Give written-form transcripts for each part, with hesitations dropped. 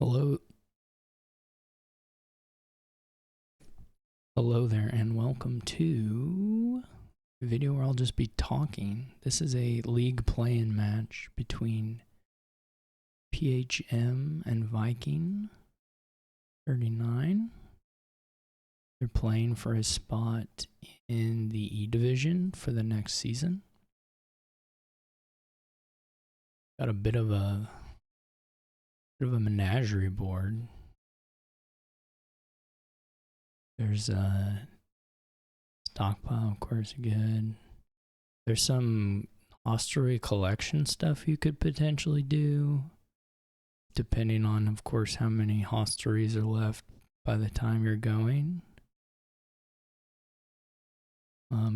Hello, hello there, and welcome to a video where I'll just be talking. This is a league play-in match between PHM and Viking39. They're playing for a spot in the E division for the next season. Got a bit of a menagerie board. There's a stockpile, of course, good. There's some hostelry collection stuff you could potentially do, depending on, of course, how many hostelries are left by the time you're going.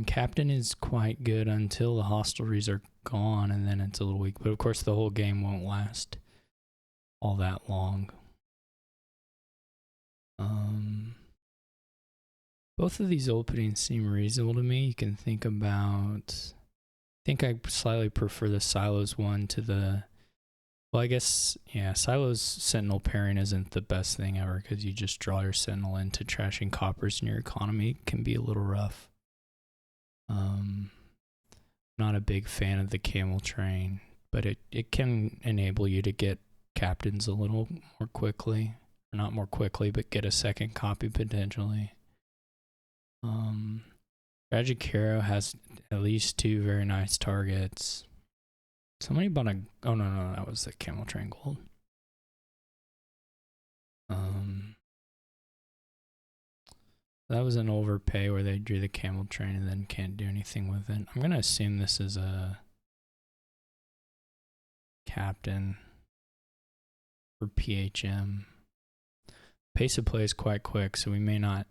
Captain is quite good until the hostelries are gone, and then it's a little weak. But of course, the whole game won't last all that long. Both of these openings seem reasonable to me. You can think about, I think I slightly prefer the Silos one to the, well, I guess, yeah, Silos Sentinel pairing isn't the best thing ever because you just draw your Sentinel into trashing coppers and your economy can be a little rough. Not a big fan of the camel train, but it can enable you to get captains a little more quickly. Or not more quickly, but get a second copy potentially. Tragic Hero has at least 2 very nice targets. Somebody bought a, oh no, that was the camel train gold. That was an overpay where they drew the camel train and then can't do anything with it. I'm gonna assume this is a captain for PHM. Pace of play is quite quick, so we may not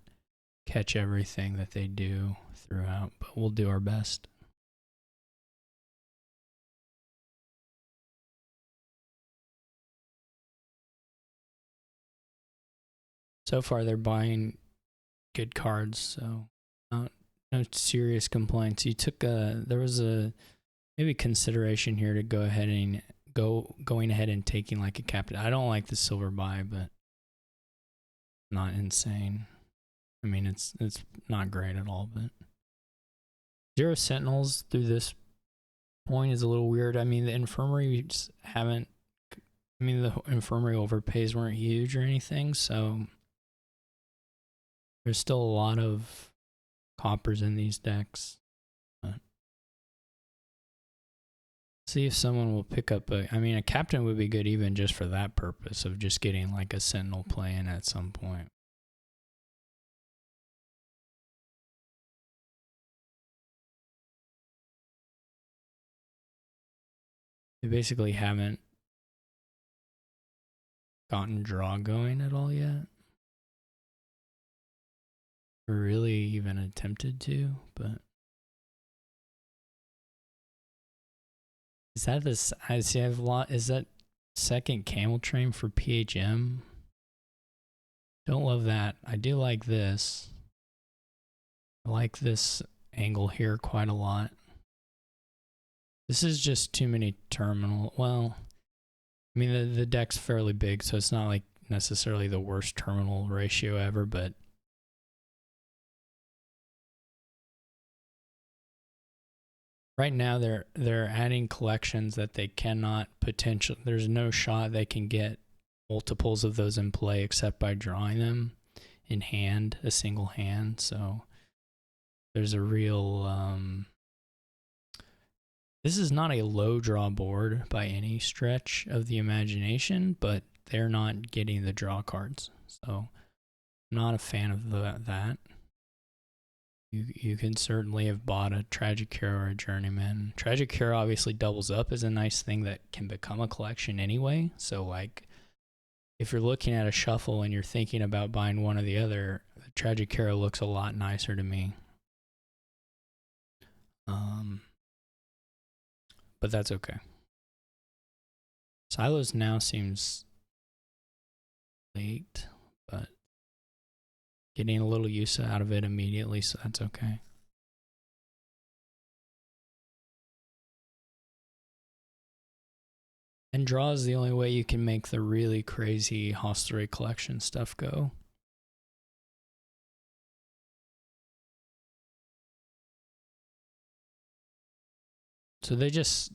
catch everything that they do throughout, but we'll do our best. So far, they're buying good cards, so no serious complaints. You took there was a maybe consideration here to go ahead and going ahead and taking like a captain. I don't like the silver buy, but not insane. I mean, it's not great at all, but 0 sentinels through this point is a little weird. I mean, the infirmary just haven't, I mean, the infirmary overpays weren't huge or anything, so there's still a lot of coppers in these decks. But see if someone will pick up a, I mean, a captain would be good even just for that purpose of just getting like a sentinel play in at some point. They basically haven't gotten draw going at all yet. Or really even attempted to, but is that this? I see. I have a lot. Is that second camel train for PHM? Don't love that. I do like this. I like this angle here quite a lot. This is just too many terminal. Well, I mean the deck's fairly big, so it's not like necessarily the worst terminal ratio ever, but right now they're adding collections that they cannot potential. There's no shot they can get multiples of those in play except by drawing them in hand, a single hand. So there's a real this is not a low draw board by any stretch of the imagination, but they're not getting the draw cards. So I'm not a fan of that. You can certainly have bought a Tragic Hero or a Journeyman. Tragic Hero obviously doubles up as a nice thing that can become a collection anyway. So like, if you're looking at a shuffle and you're thinking about buying one or the other, the Tragic Hero looks a lot nicer to me. But that's okay. Silos now seems late, but getting a little use out of it immediately, so that's okay. And draw is the only way you can make the really crazy hostelry collection stuff go. So they just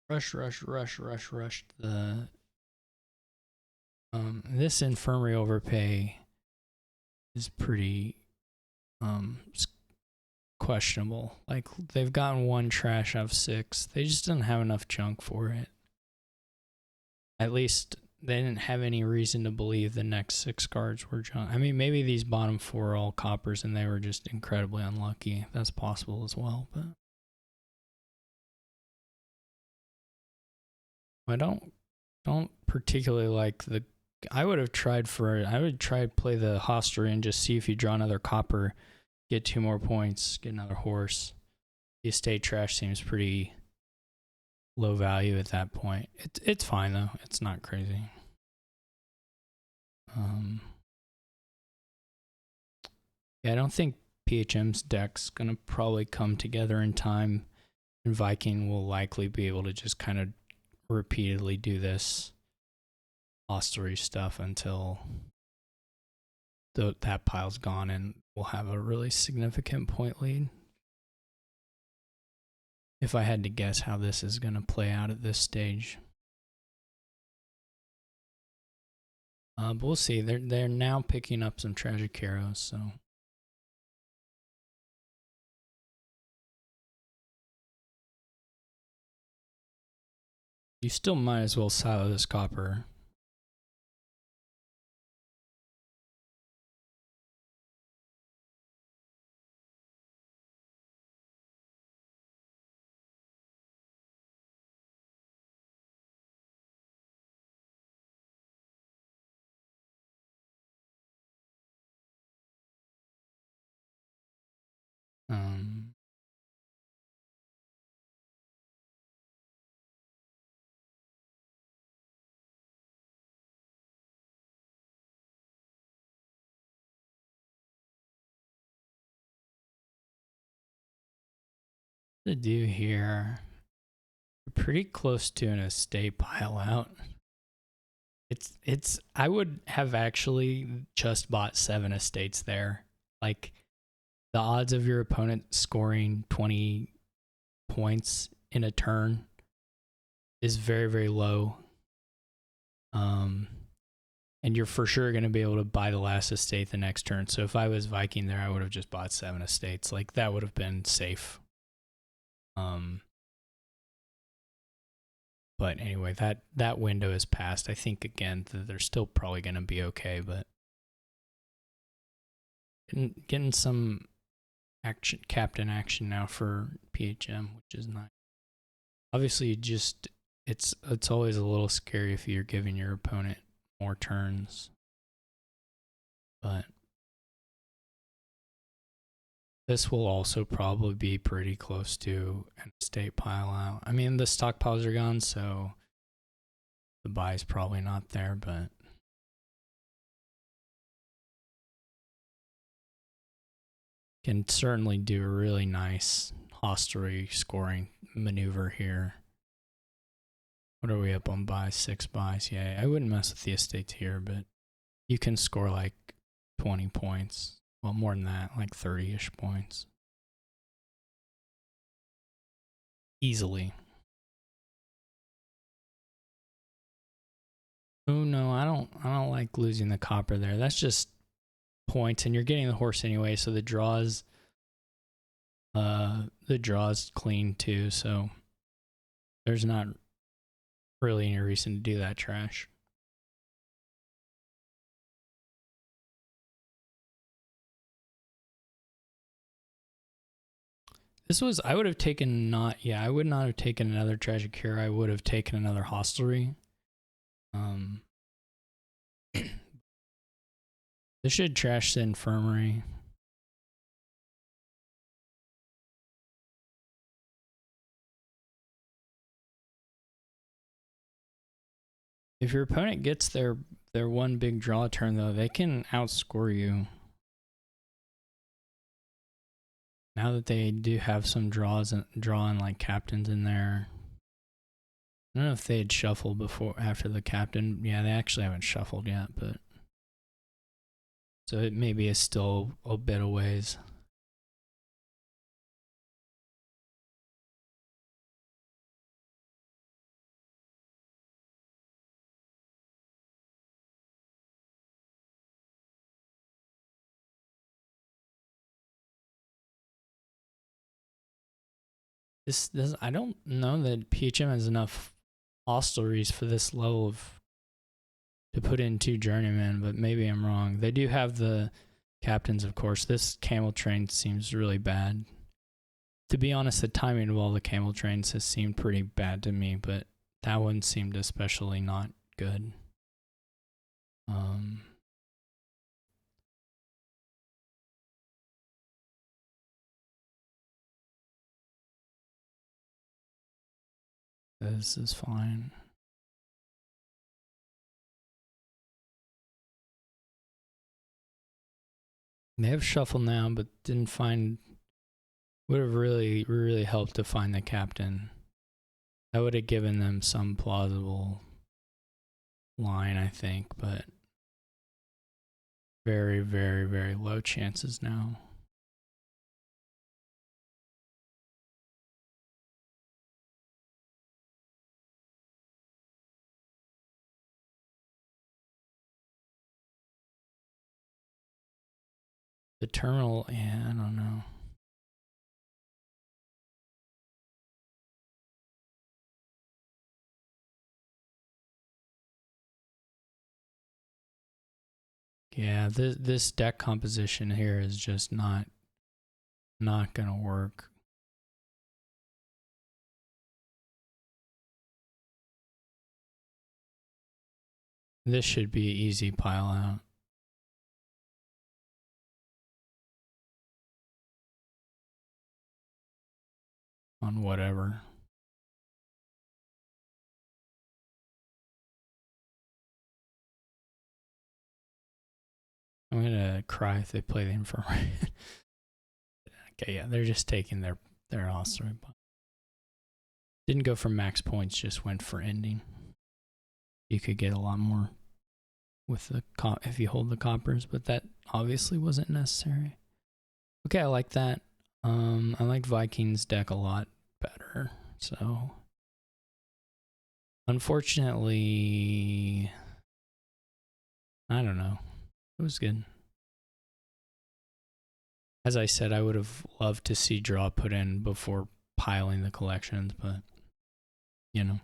rushed the this infirmary overpay is pretty questionable. Like they've gotten one trash out of 6. They just didn't have enough junk for it. At least they didn't have any reason to believe the next 6 cards were junk. I mean, maybe these bottom 4 are all coppers and they were just incredibly unlucky. That's possible as well, but I don't particularly like the. I would try to play the hostelry and just see if you draw another copper, get 2 more points, get another horse. The estate trash seems pretty low value at that point. It's fine though. It's not crazy. Yeah, I don't think PHM's deck's gonna probably come together in time, and Viking will likely be able to just kind of repeatedly do this hostelry stuff until that pile's gone and we'll have a really significant point lead. If I had to guess how this is going to play out at this stage. But we'll see. They're now picking up some tragic heroes, so. You still might as well silo this copper. To do here, we're pretty close to an estate pile out. It's I would have actually just bought 7 estates there. Like the odds of your opponent scoring 20 points in a turn is very, very low. And you're for sure going to be able to buy the last estate the next turn. So if I was Viking there, I would have just bought 7 estates. Like that would have been safe. But anyway, that window is passed. I think again that they're still probably going to be okay, but getting some action, captain action now for PHM, which is nice. Obviously, just it's always a little scary if you're giving your opponent more turns, but this will also probably be pretty close to an estate pile out. I mean, the stockpiles are gone, so the buy's probably not there, but can certainly do a really nice hostelry scoring maneuver here. What are we up on buys? 6 buys. Yeah, I wouldn't mess with the estates here, but you can score like 20 points. Well, more than that, like 30-ish points. Easily. Oh no, I don't like losing the copper there. That's just points, and you're getting the horse anyway, so the draws clean too, so there's not really any reason to do that trash. This was, I would have taken I would not have taken another tragic hero. I would have taken another hostelry. This should trash the infirmary. If your opponent gets their one big draw turn though, they can outscore you. Now that they do have some drawing like captains in there. I don't know if they had shuffled before, after the captain. Yeah, they actually haven't shuffled yet, but so it maybe is still a bit of ways. This I don't know that PHM has enough hostelries for this level of to put in 2 journeymen, but maybe I'm wrong. They do have the captains, of course. This camel train seems really bad. To be honest, the timing of all the camel trains has seemed pretty bad to me, but that one seemed especially not good. This is fine. They have shuffle now, but didn't find. Would have really helped to find the captain. That would have given them some plausible line, I think, but very low chances now. The terminal, yeah, I don't know. Yeah, this deck composition here is just not gonna work. This should be an easy pile out. On whatever. I'm gonna cry if they play the infrared. Okay, yeah, they're just taking their hostile. Didn't go for max points, just went for ending. You could get a lot more with the if you hold the coppers, but that obviously wasn't necessary. Okay, I like that. I like Vikings deck a lot better. So unfortunately, I don't know. It was good. As I said, I would have loved to see draw put in before piling the collections, but you know,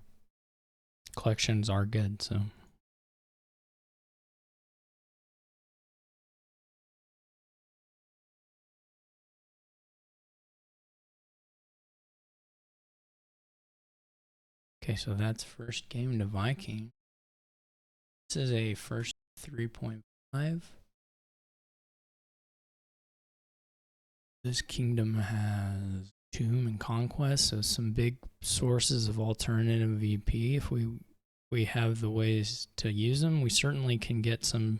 collections are good, so. Okay, so that's first game to Viking. This is a first 3.5. This kingdom has Tomb and Conquest, so some big sources of alternative VP. If we have the ways to use them, we certainly can get some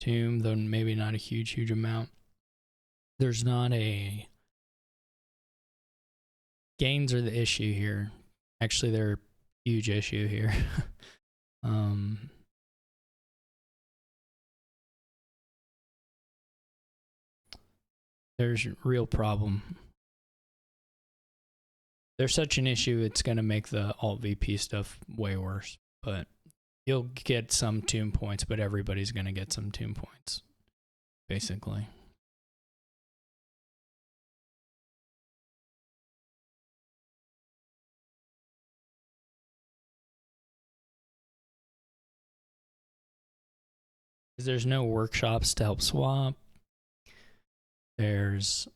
Tomb, though maybe not a huge amount. There's not a gains are the issue here. Actually, they're a huge issue here. There's a real problem. There's such an issue, it's going to make the alt VP stuff way worse. But you'll get some tomb points, but everybody's going to get some tomb points, basically. There's no workshops to help swap. There's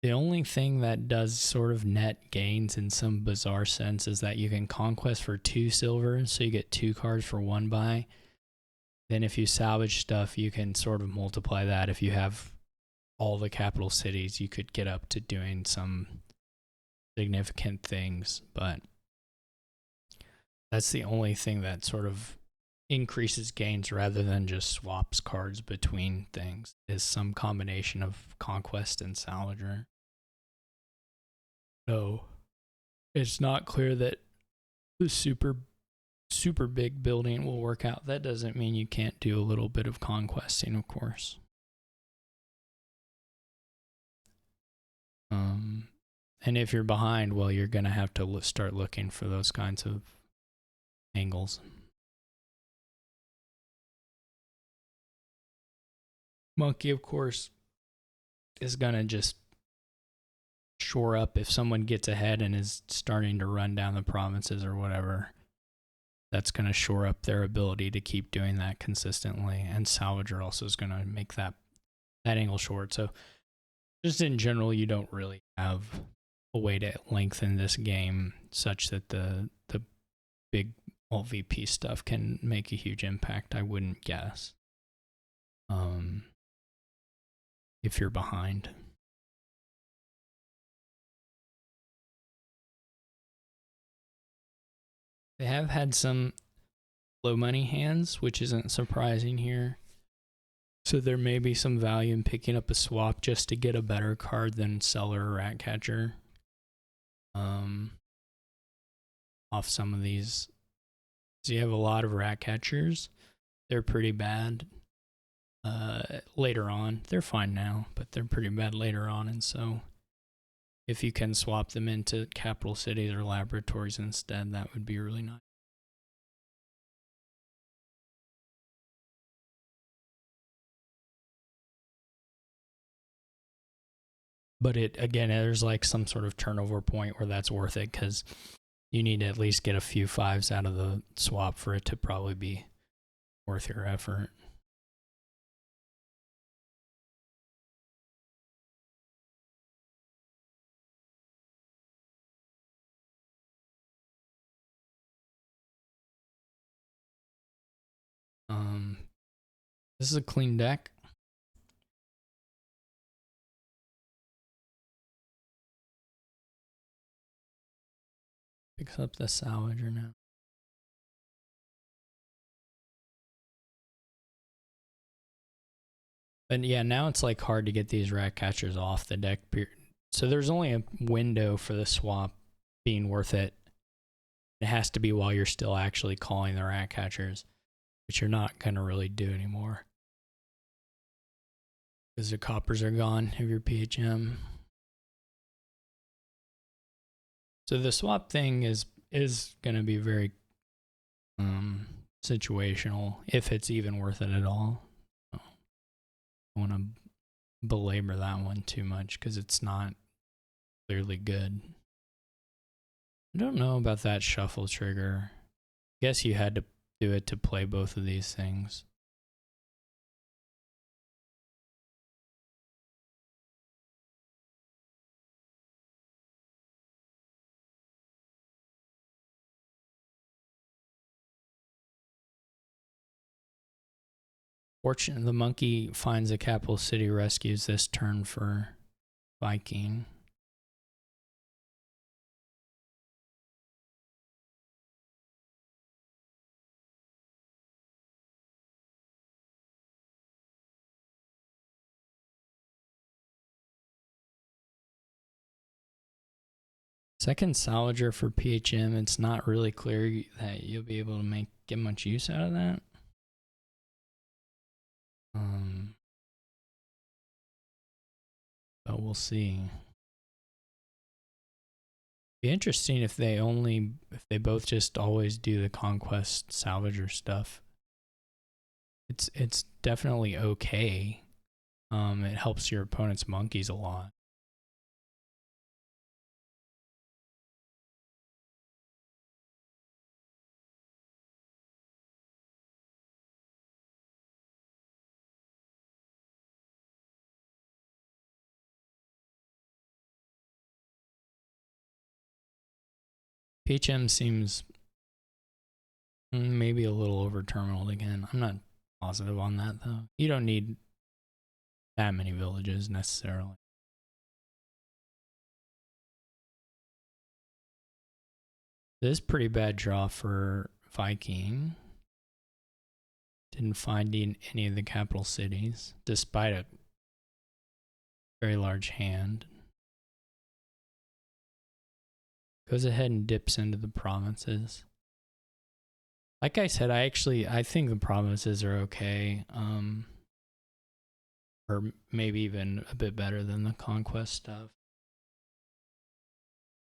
the only thing that does sort of net gains in some bizarre sense is that you can conquest for 2 silver, so you get 2 cards for 1 buy. Then if you salvage stuff, you can sort of multiply that. If you have all the capital cities, you could get up to doing some significant things, but that's the only thing that sort of increases gains rather than just swaps cards between things, is some combination of conquest and salvager. So it's not clear that the super big building will work out. That doesn't mean you can't do a little bit of conquesting, of course. And if you're behind, well, you're going to have to start looking for those kinds of angles. Monkey, of course, is going to just shore up if someone gets ahead and is starting to run down the provinces or whatever. That's going to shore up their ability to keep doing that consistently. And Salvager also is going to make that angle short. So just in general, you don't really have a way to lengthen this game such that the big alt VP stuff can make a huge impact, I wouldn't guess. If you're behind. They have had some low money hands, which isn't surprising here. So there may be some value in picking up a swap just to get a better card than Seller or Ratcatcher. Off some of these. So you have a lot of Ratcatchers. They're pretty bad later on. They're fine now, but they're pretty bad later on. And so if you can swap them into capital cities or laboratories instead, that would be really nice. But again, there's like some sort of turnover point where that's worth it because you need to at least get a few fives out of the swap for it to probably be worth your effort. This is a clean deck. Picks up the Salvager now. But yeah, now it's like hard to get these Ratcatchers off the deck. So there's only a window for the swap being worth it. It has to be while you're still actually calling the Ratcatchers, which you're not going to really do anymore. Because the coppers are gone of your PHM. So the swap thing is going to be very situational, if it's even worth it at all. I don't want to belabor that one too much because it's not clearly good. I don't know about that shuffle trigger. I guess you had to do it to play both of these things. Fortunately, the monkey finds a capital city, rescues this turn for Viking. Second Salvager for PHM, it's not really clear that you'll be able to get much use out of that. But we'll see. Be interesting if they both just always do the conquest salvager stuff. It's definitely okay. It helps your opponent's monkeys a lot. PHM seems maybe a little over terminaled again. I'm not positive on that though. You don't need that many villages necessarily. This is pretty bad draw for Viking. Didn't find any of the capital cities, despite a very large hand. Goes ahead and dips into the provinces. Like I said, I think the provinces are okay. Or maybe even a bit better than the conquest stuff.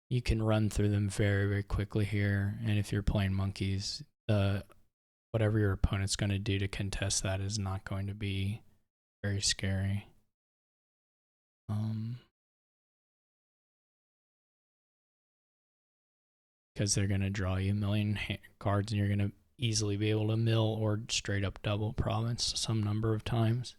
You can run through them very, very quickly here, and if you're playing monkeys, whatever your opponent's going to do to contest that is not going to be very scary. Because they're going to draw you a million cards, and you're going to easily be able to mill or straight up double province some number of times.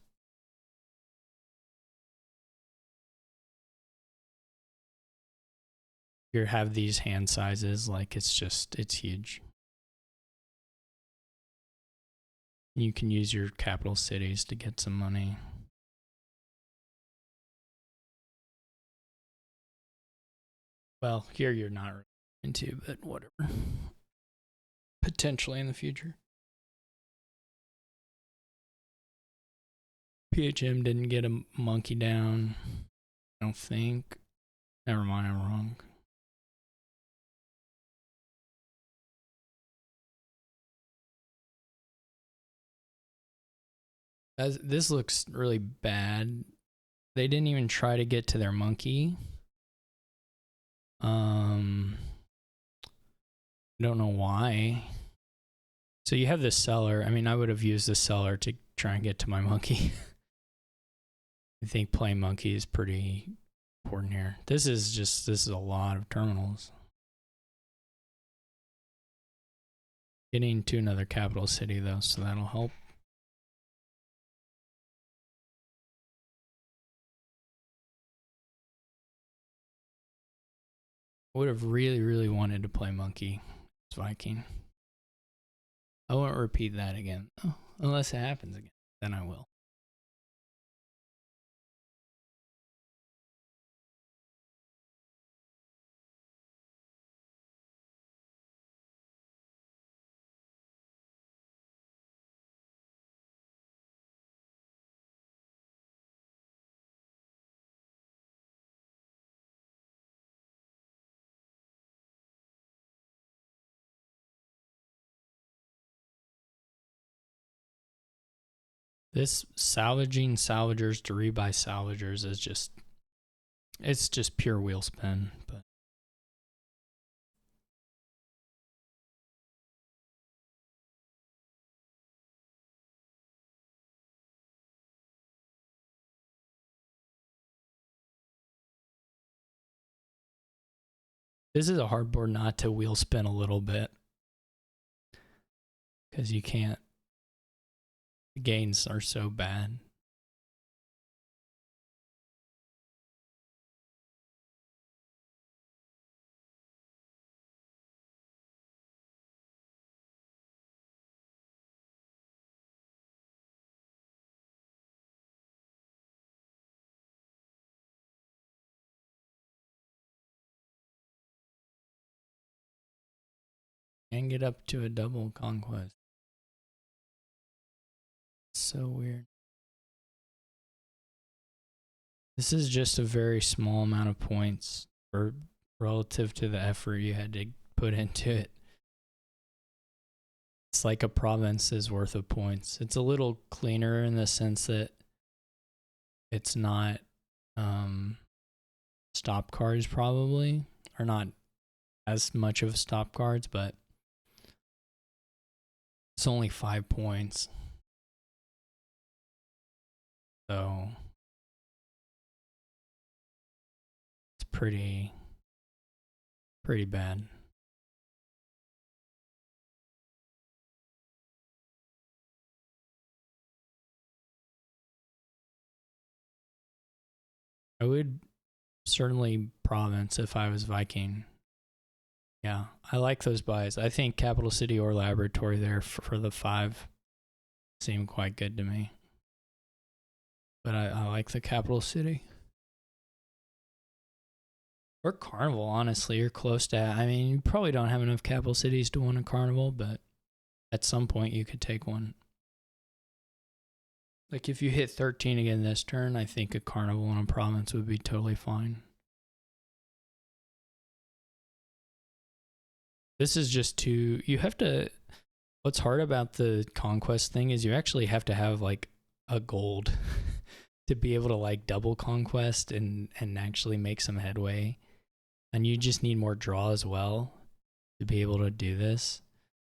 You have these hand sizes, like it's huge. You can use your capital cities to get some money. Well, here you're not into, but whatever. Potentially in the future. PHM didn't get a monkey down, I don't think. Never mind, I'm wrong. This looks really bad. They didn't even try to get to their monkey. I don't know why. So you have the cellar. I mean, I would have used the cellar to try and get to my monkey. I think playing monkey is pretty important here. This is a lot of terminals. Getting to another capital city though, so that'll help. I would have really, really wanted to play monkey as Viking. I won't repeat that again. Oh, unless it happens again, then I will. This salvaging salvagers to rebuy salvagers is it's just pure wheel spin. But this is a hard board not to wheel spin a little bit, because you can't. The gains are so bad. And get up to a double conquest. So weird. This is just a very small amount of points for relative to the effort you had to put into it. It's like a province's worth of points. It's a little cleaner in the sense that it's not stop cards probably, or not as much of stop cards, but it's only 5 points. So it's pretty bad. I would certainly province if I was Viking. Yeah, I like those buys. I think capital city or laboratory there for the 5 seem quite good to me. But I like the capital city. Or carnival, honestly. You're close to. I mean, you probably don't have enough capital cities to win a carnival, but at some point you could take one. Like if you hit 13 again this turn, I think a carnival in a province would be totally fine. This is just too. You have to. What's hard about the conquest thing is you actually have to have like a gold to be able to like double conquest and actually make some headway. And you just need more draw as well to be able to do this.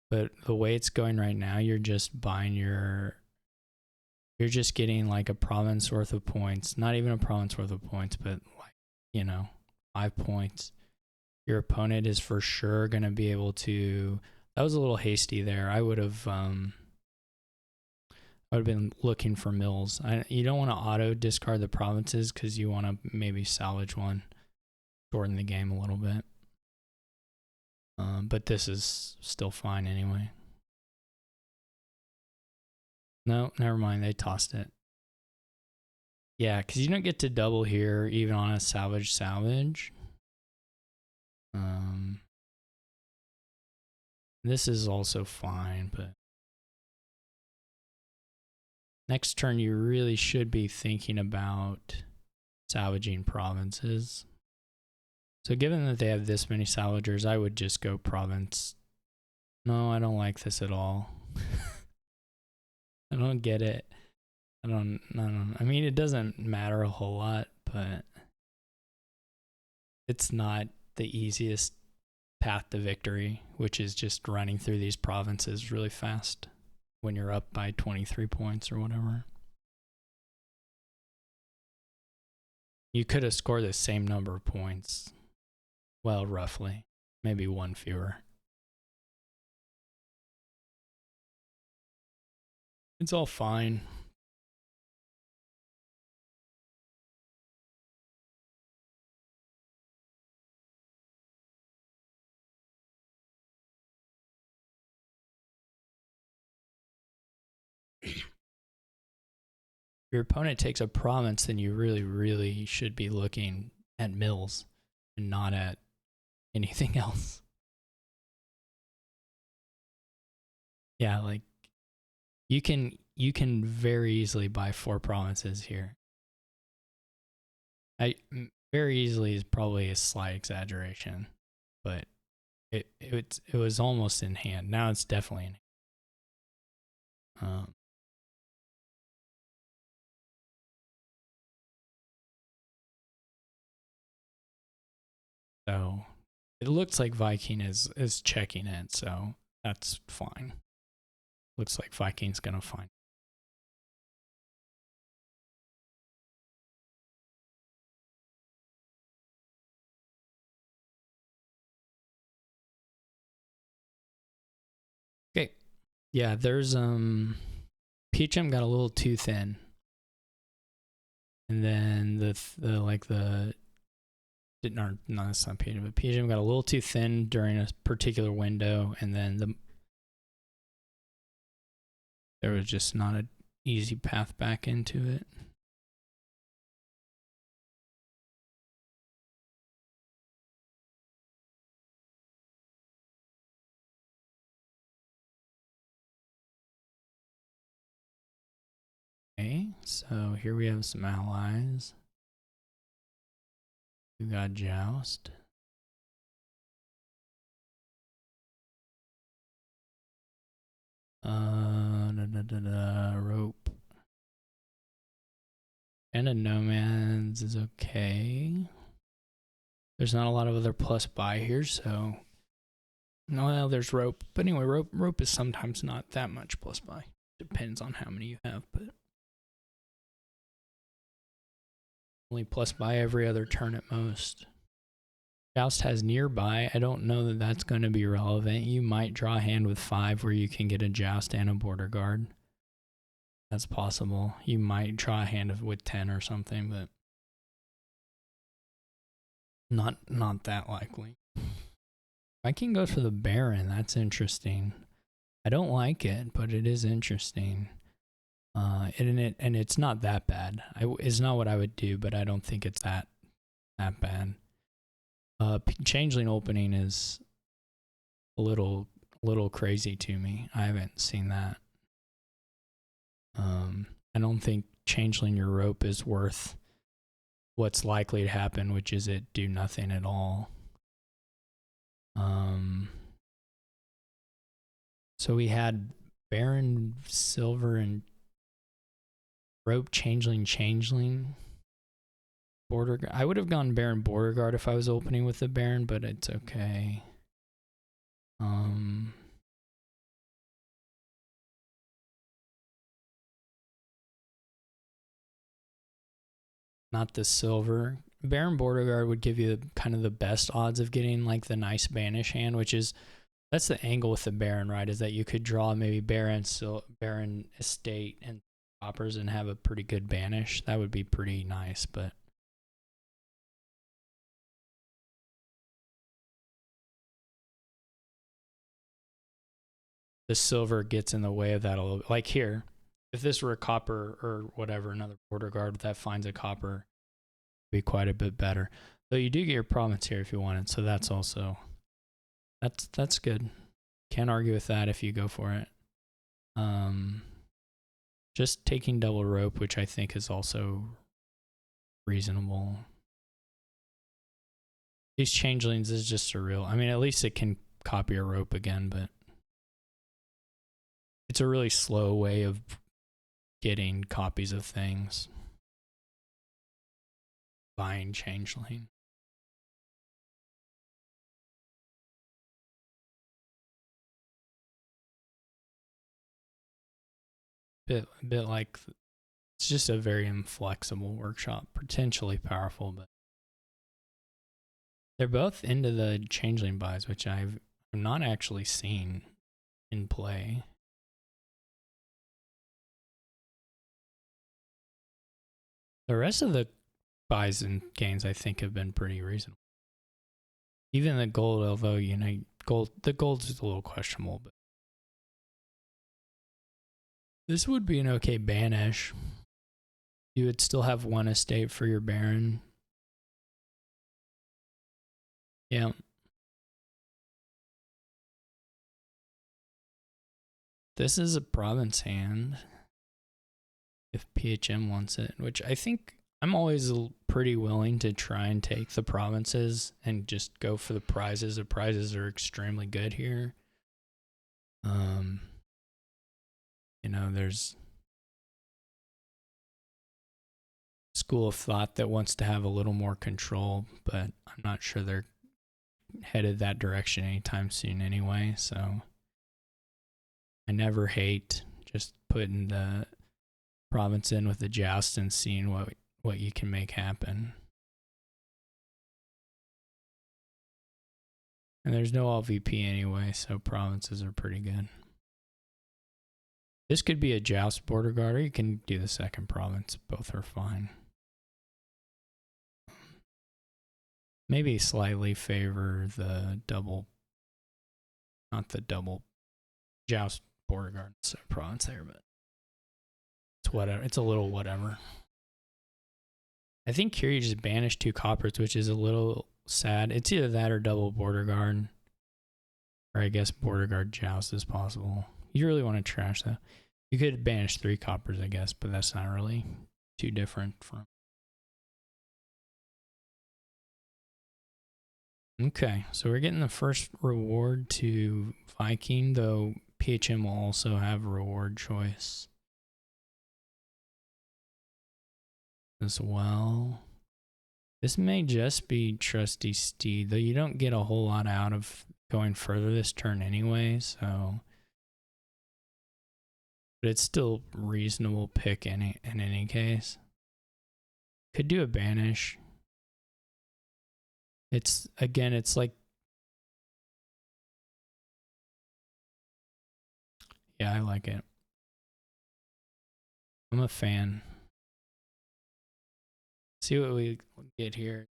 But the way it's going right now, you're just buying you're just getting like a province worth of points. Not even a province worth of points, but like, you know, 5 points. Your opponent is for sure going to be able to. That was a little hasty there. I would have been looking for mills. You don't want to auto discard the provinces because you want to maybe salvage one, shorten the game a little bit. But this is still fine anyway. No, never mind. They tossed it. Yeah, because you don't get to double here even on a salvage. This is also fine, but next turn you really should be thinking about salvaging provinces. So given that they have this many salvagers, I would just go province. No, I don't like this at all. I don't get it. I don't. I mean, it doesn't matter a whole lot, but it's not the easiest path to victory, which is just running through these provinces really fast when you're up by 23 points or whatever. You could have scored the same number of points. Well, roughly. Maybe one fewer. It's all fine. Your opponent takes a province, then you really, really should be looking at mills and not at anything else. Yeah, like you can very easily buy 4 provinces here. Very easily is probably a slight exaggeration, but it was almost in hand. Now it's definitely in hand. So it looks like Viking is checking it, so that's fine. Looks like Viking's gonna find. Okay. Yeah, there's Peachum got a little too thin. And then no, that's not Peachum, but Peachum got a little too thin during a particular window, and then there was just not an easy path back into it. Okay, so here we have some allies. We got Joust. Rope. And a Nomads is okay. There's not a lot of other plus buy here, so no, well, there's rope. But anyway, rope is sometimes not that much plus buy. Depends on how many you have, but only plus buy every other turn at most. Joust has nearby. I don't know that that's going to be relevant. You might draw a hand with 5 where you can get a Joust and a border guard. That's possible. You might draw a hand with 10 or something, but not that likely. Viking goes for the Baron. That's interesting. I don't like it, but it is interesting. And it's not that bad. It's not what I would do, but I don't think it's that bad. Changeling opening is a little crazy to me. I haven't seen that. I don't think changeling your rope is worth what's likely to happen, which is it do nothing at all. So we had Baron, Silver, and Rope, Changeling. Border. I would have gone Baron Border Guard if I was opening with the Baron, but it's okay. Not the Silver. Baron Border Guard would give you kind of the best odds of getting like the nice banish hand, which is that's the angle with the Baron, right? Is that you could draw maybe Baron Estate and Coppers and have a pretty good banish. That would be pretty nice, but the Silver gets in the way of that a little. Like here, if this were a Copper or whatever, another Border Guard that finds a Copper, be quite a bit better. Though you do get your province here if you want it, so that's also that's good. Can't argue with that if you go for it. Just taking double rope, which I think is also reasonable. These changelings is just surreal. I mean, at least it can copy a rope again, but it's a really slow way of getting copies of things. Buying changeling. Bit like it's just a very inflexible workshop, potentially powerful, but they're both into the changeling buys, which I've not actually seen in play. The rest of the buys and gains I think have been pretty reasonable. Even the gold, although the gold's a little questionable, but this would be an okay banish. You would still have one estate for your Baron. Yeah. This is a province hand. If PHM wants it, which I think I'm always pretty willing to try and take the provinces and just go for the prizes. The prizes are extremely good here. There's school of thought that wants to have a little more control, but I'm not sure they're headed that direction anytime soon anyway. So I never hate just putting the province in with the joust and seeing what you can make happen. And there's no LVP anyway, so provinces are pretty good. This could be a joust border guard, or you can do the second province. Both are fine. Maybe slightly favor the double, not the double joust border guard province there, but it's whatever. It's a little whatever. I think here you just banish 2 coppers, which is a little sad. It's either that or double border guard, or I guess border guard joust is possible. You really want to trash that. You could banish 3 coppers, I guess, but that's not really too different from. Okay, so we're getting the first reward to Viking, though PHM will also have a reward choice as well. This may just be Trusty Steed, though you don't get a whole lot out of going further this turn anyway, so. But it's still reasonable pick in any case. Could do a banish. It's like, yeah, I like it. I'm a fan. See what we get here.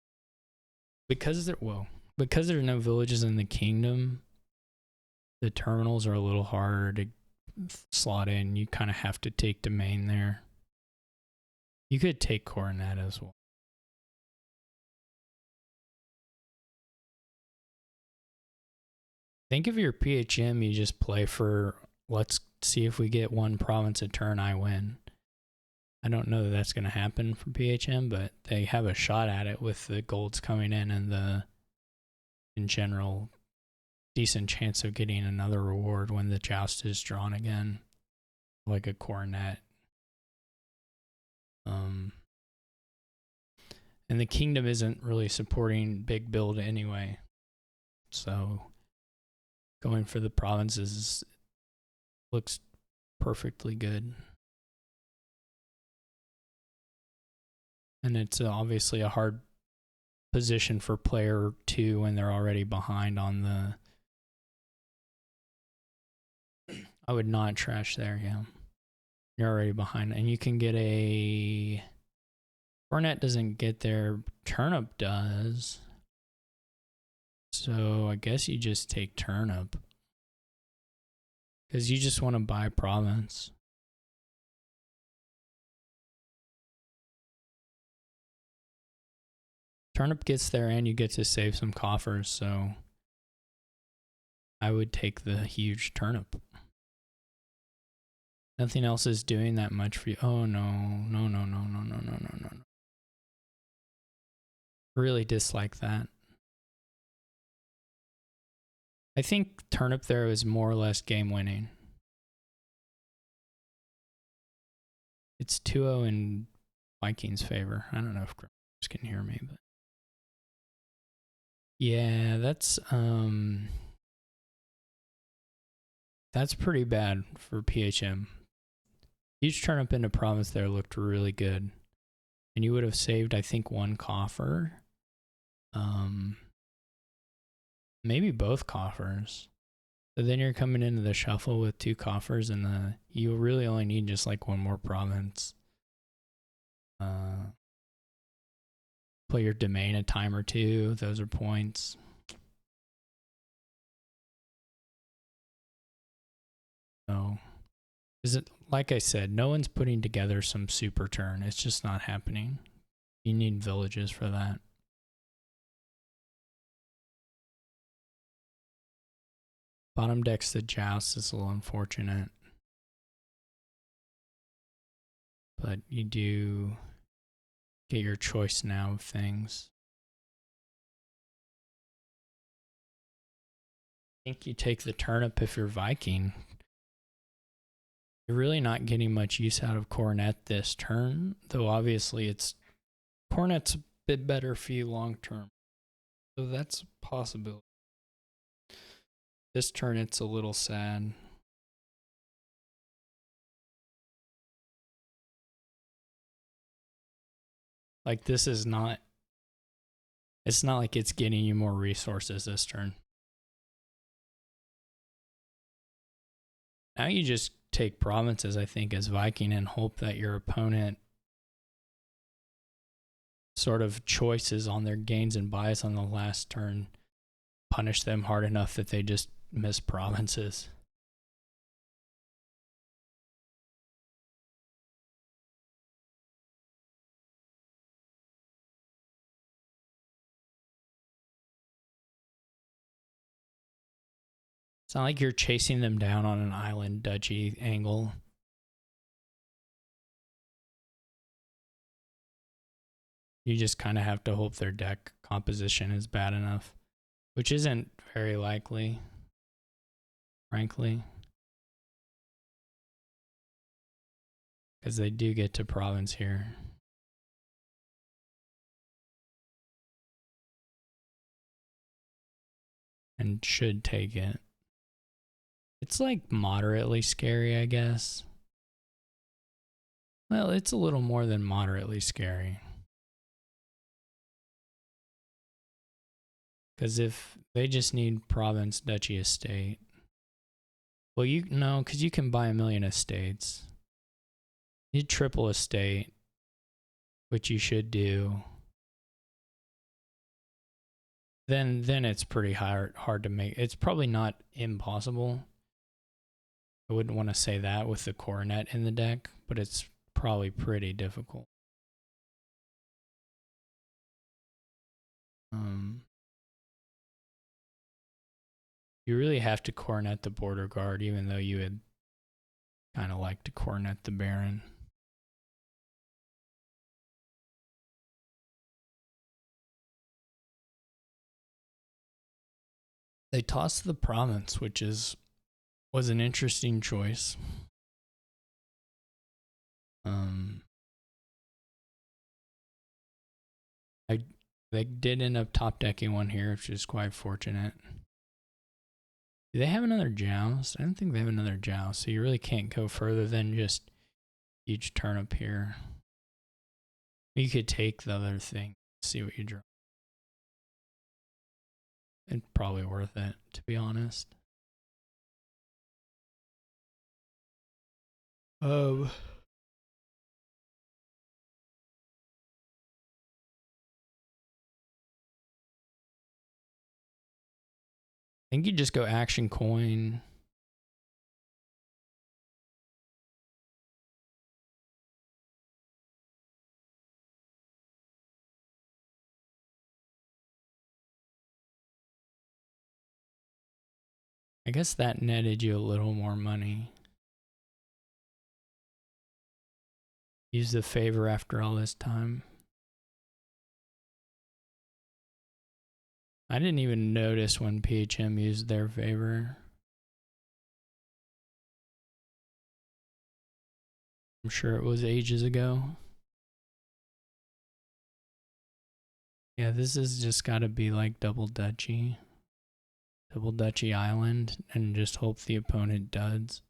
Because there's no villages in the kingdom, the terminals are a little harder to slot in. You kind of have to take domain there. You could take Coronet as well. Think of your PHM, you just play for, let's see if we get 1 province a turn, I win. I don't know that that's going to happen for PHM, but they have a shot at it with the golds coming in and in general decent chance of getting another reward when the joust is drawn again, like a coronet. And the kingdom isn't really supporting big build anyway, so going for the provinces looks perfectly good. And it's obviously a hard position for player 2 when they're already behind on the... I would not trash there, yeah. You're already behind, and you can get a... Cornet doesn't get there, Turnip does. So I guess you just take Turnip. Because you just want to buy province. Turnip gets there and you get to save some coffers, so I would take the huge turnip. Nothing else is doing that much for you. Oh no, no, no, no, no, no, no, no, no. Really dislike that. I think turnip there is more or less game winning. It's 2-0 in Vikings' favor. I don't know if Grimmers can hear me, but yeah, that's pretty bad for PHM. Huge turnip into province there looked really good. And you would have saved, I think, one coffer. Maybe both coffers. But then you're coming into the shuffle with 2 coffers, and you really only need just like one more province. Play your domain a time or 2. Those are points. So, is it like I said? No one's putting together some super turn. It's just not happening. You need villages for that. Bottom deck's the joust is a little unfortunate. But you do get your choice now of things. I think you take the turnip if you're Viking. You're really not getting much use out of Coronet this turn, though obviously Coronet's a bit better for you long term. So that's a possibility. This turn it's a little sad. Like this is not... It's not like it's getting you more resources this turn. Now you just take provinces, I think, as Viking and hope that your opponent sort of choices on their gains and buys on the last turn punish them hard enough that they just miss provinces. It's not like you're chasing them down on an island duchy angle. You just kind of have to hope their deck composition is bad enough, which isn't very likely, frankly. Because they do get to province here. And should take it. It's like moderately scary, I guess. Well, it's a little more than moderately scary. Because if they just need province, duchy, estate. Well, because you can buy 1 million estates. You need triple estate, which you should do. Then it's pretty hard to make. It's probably not impossible. I wouldn't want to say that with the coronet in the deck, but it's probably pretty difficult. You really have to coronet the border guard, even though you would kind of like to coronet the baron. They tossed the province, which was an interesting choice. I They did end up top decking one here, which is quite fortunate. Do they have another joust? I don't think they have another joust, so you really can't go further than just huge turnip here. You could take the other thing, see what you draw. It's probably worth it, to be honest. I think you just go action coin. I guess that netted you a little more money. Use the favor after all this time. I didn't even notice when PHM used their favor. I'm sure it was ages ago. Yeah, this has just got to be like Double Dutchy Island, and just hope the opponent duds.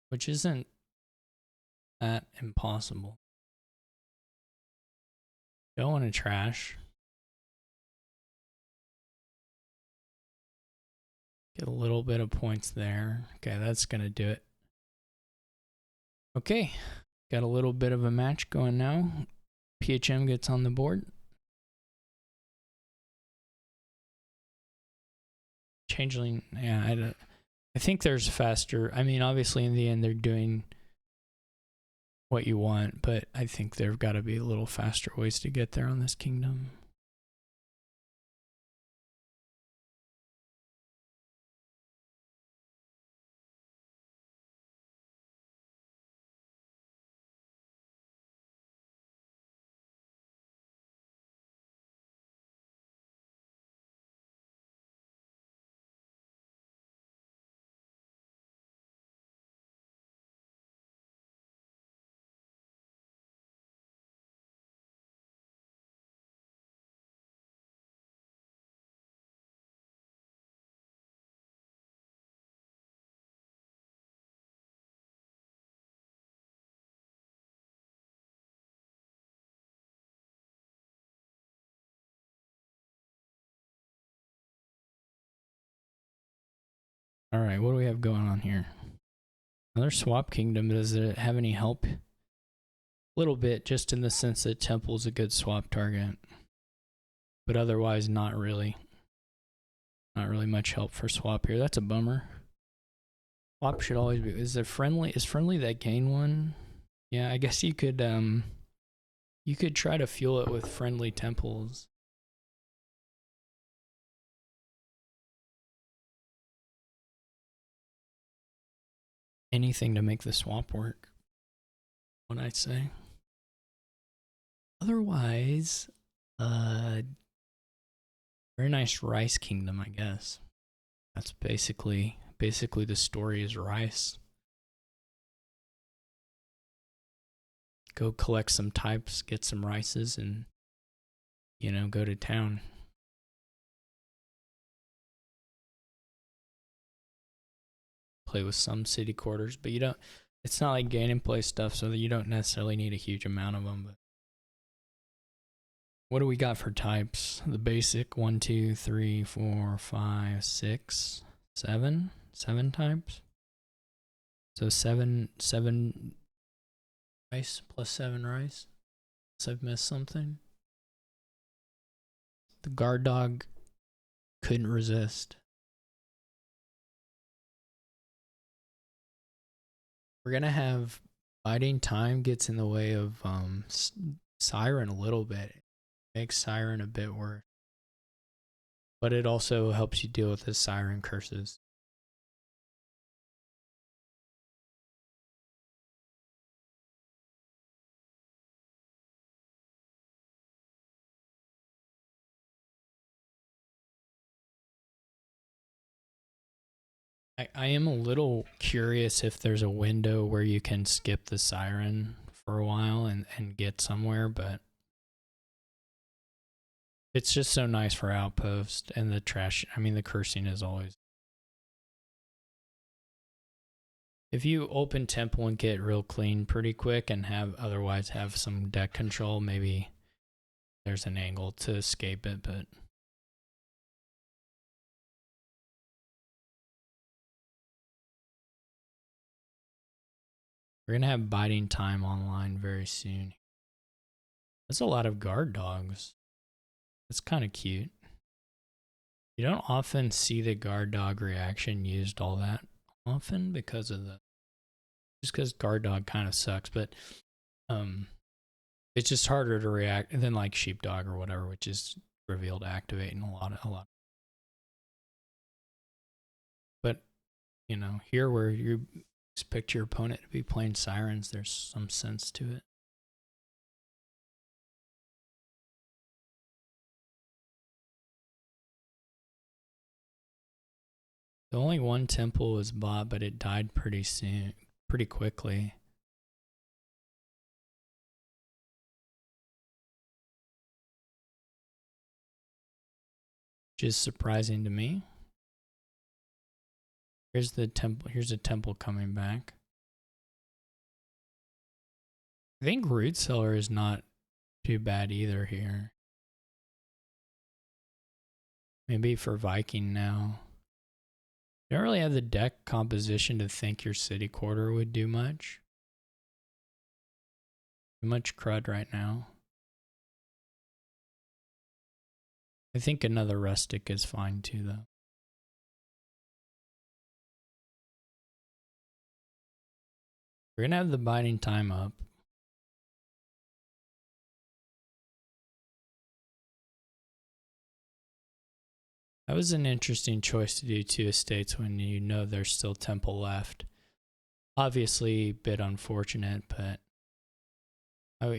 Which isn't that impossible. Don't want to trash. Get a little bit of points there. Okay, that's going to do it. Okay, got a little bit of a match going now. PHM gets on the board. Changeling, yeah, I think there's faster. I mean, obviously, in the end, they're doing what you want, but I think there've got to be a little faster ways to get there on this kingdom. All right, what do we have going on here? Another swap kingdom. Does it have any help? A little bit, just in the sense that Temple's a good swap target, but otherwise not really. Not really much help for swap here. That's a bummer. Swap should always be. Is friendly that gain one? Yeah, I guess you could try to fuel it with friendly temples. Anything to make the swap work, what I say. Otherwise, very nice rice kingdom, I guess. That's basically the story is rice. Go collect some types, get some rices, and go to town. Play with some city quarters, but you don't. It's not like gain and play stuff, so that you don't necessarily need a huge amount of them. But what do we got for types? The basic 1, 2, 3, 4, 5, 6, 7 types. So seven rice plus 7 rice. Unless I've missed something. The guard dog couldn't resist. We're gonna have biding time gets in the way of siren a little bit. It makes siren a bit worse. But it also helps you deal with the siren curses. I am a little curious if there's a window where you can skip the siren for a while and get somewhere, but it's just so nice for Outpost and the trash. I mean, the cursing is always. If you open Temple and get real clean pretty quick and otherwise have some deck control, maybe there's an angle to escape it, but we're going to have Biding Time online very soon. That's a lot of guard dogs. It's kind of cute. You don't often see the guard dog reaction used all that often because of just because guard dog kind of sucks, but it's just harder to react than like sheepdog or whatever, which is revealed activating a lot. But you know, here where you expect your opponent to be playing sirens, there's some sense to it. The only one temple was bought, but it died pretty quickly. Which is surprising to me. Here's the temple. Here's a temple coming back. I think Root Cellar is not too bad either here. Maybe for Viking now. You don't really have the deck composition to think your city quarter would do much. Too much crud right now. I think another rustic is fine too, though. We're going to have the biding time up. That was an interesting choice to do 2 estates when you know there's still temple left. Obviously, a bit unfortunate, but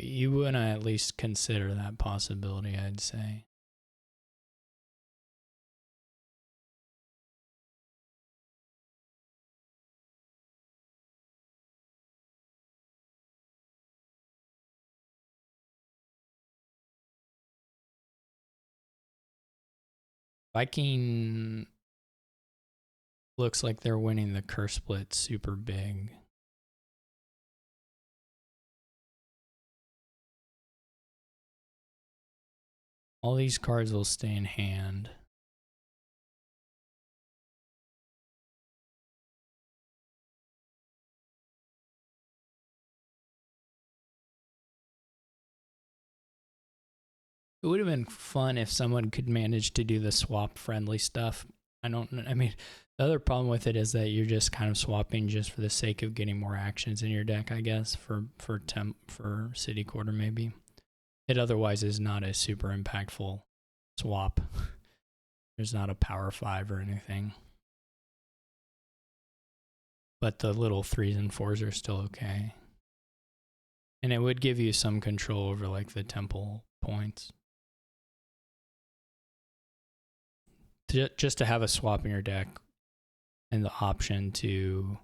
you wouldn't at least consider that possibility, I'd say. Viking looks like they're winning the curse split super big. All these cards will stay in hand. It would have been fun if someone could manage to do the swap friendly stuff. I mean, the other problem with it is that you're just kind of swapping just for the sake of getting more actions in your deck, I guess, for city quarter maybe. It otherwise is not a super impactful swap. There's not a power 5 or anything. But the little 3s and 4s are still okay. And it would give you some control over like the temple points. Just to have a swap in your deck and the option to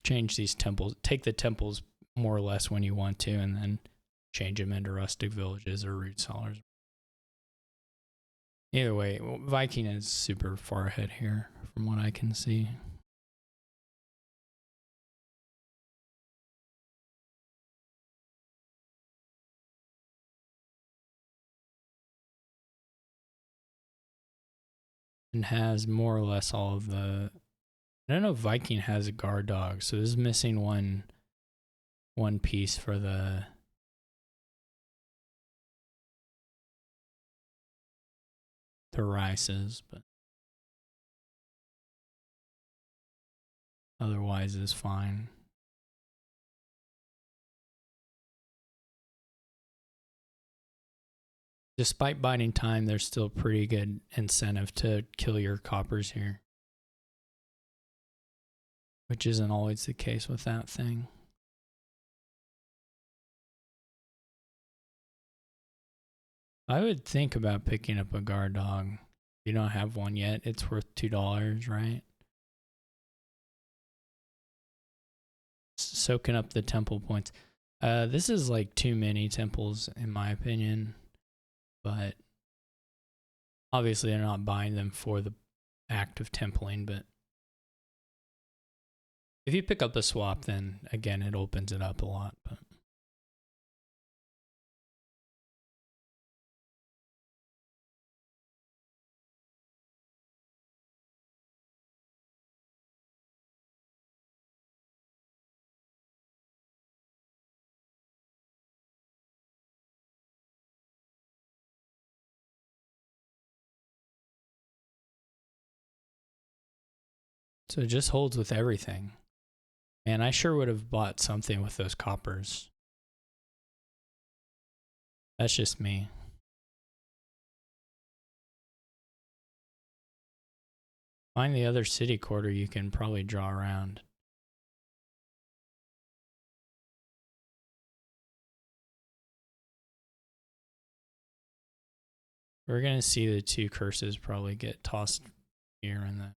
change these temples, take the temples more or less when you want to, and then change them into rustic villages or root cellars. Either way, Viking is super far ahead here from what I can see. And has more or less all of the. I don't know if Viking has a guard dog, so this is missing one piece for the Rices, but otherwise is fine. Despite biding time, there's still pretty good incentive to kill your coppers here, which isn't always the case with that thing. I would think about picking up a guard dog. If you don't have one yet, it's worth $2, right? Soaking up the temple points. This is like too many temples in my opinion, but obviously they're not buying them for the act of templing, but if you pick up a swap, then again, it opens it up a lot. But so it just holds with everything. And I sure would have bought something with those coppers. That's just me. Find the other city quarter you can probably draw around. We're going to see the two curses probably get tossed here and there.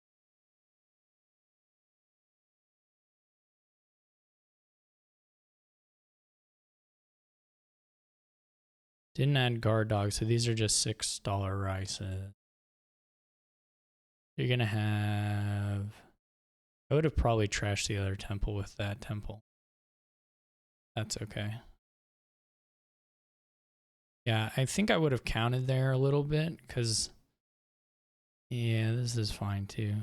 Didn't add guard dogs, so these are just $6 rices. You're going to have... I would have probably trashed the other temple with that temple. That's okay. Yeah, I think I would have counted there a little bit, because... yeah, this is fine too.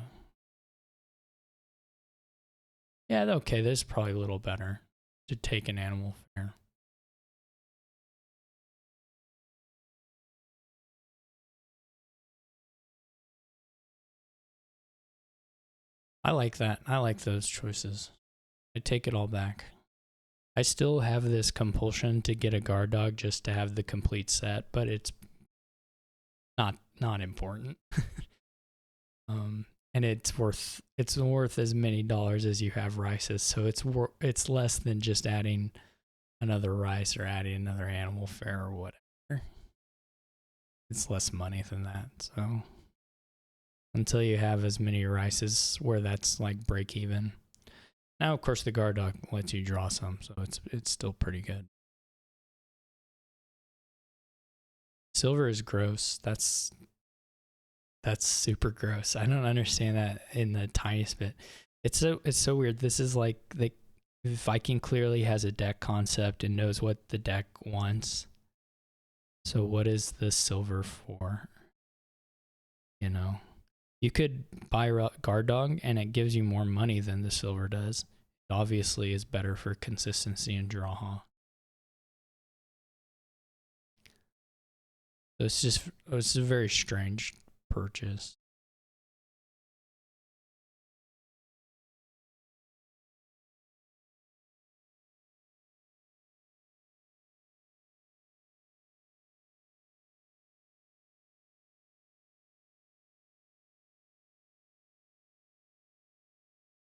Yeah, okay, this is probably a little better to take an animal fair. I like that. I like those choices. I take it all back. I still have this compulsion to get a guard dog just to have the complete set, but it's not important. And it's worth as many dollars as you have rices, so it's less than just adding another rice or adding another animal fare or whatever. It's less money than that. So until you have as many rices where that's like break even. Now, of course, the guard dog lets you draw some, so it's still pretty good. Silver is gross. That's super gross. I don't understand that in the tiniest bit. It's so weird. This is like the Viking clearly has a deck concept and knows what the deck wants. So what is the silver for? You know, you could buy guard dog and it gives you more money than the silver does. It obviously is better for consistency and draw. So it's a very strange purchase.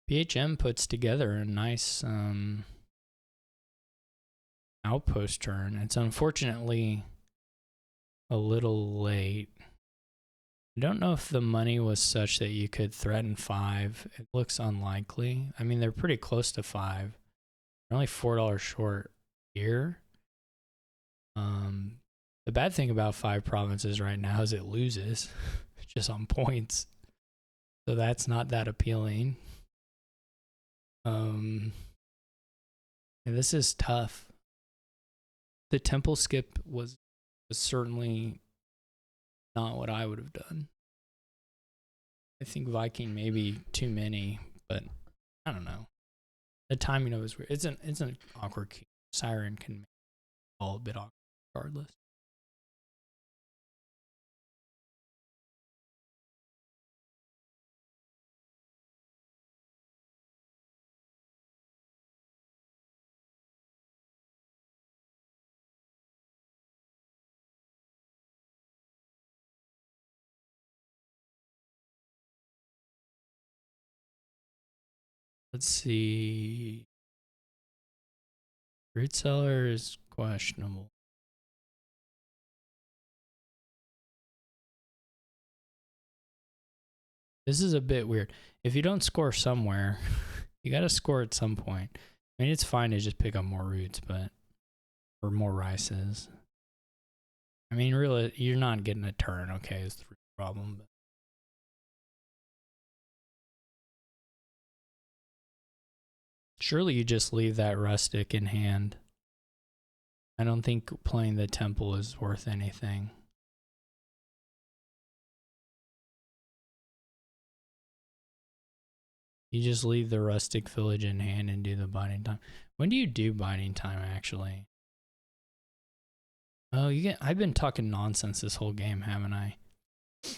BHM puts together a nice outpost turn. It's unfortunately a little late. I don't know if the money was such that you could threaten 5. It looks unlikely. I mean, they're pretty close to 5. They're only $4 short here. The bad thing about 5 provinces right now is it loses just on points. So that's not that appealing. And this is tough. The temple skip was certainly not what I would have done. I think Viking maybe too many, but I don't know. The timing of it is weird. It's an awkward key. Siren can make all a bit awkward regardless. Let's see. Root cellar is questionable. This is a bit weird. If you don't score somewhere, you got to score at some point. I mean, it's fine to just pick up more roots, but or more rices. I mean, really, you're not getting a turn. Okay, is the problem. But surely you just leave that rustic in hand. I don't think playing the temple is worth anything. You just leave the rustic village in hand and do the binding time. When do you do binding time, actually? Oh, you get. I've been talking nonsense this whole game, haven't I? So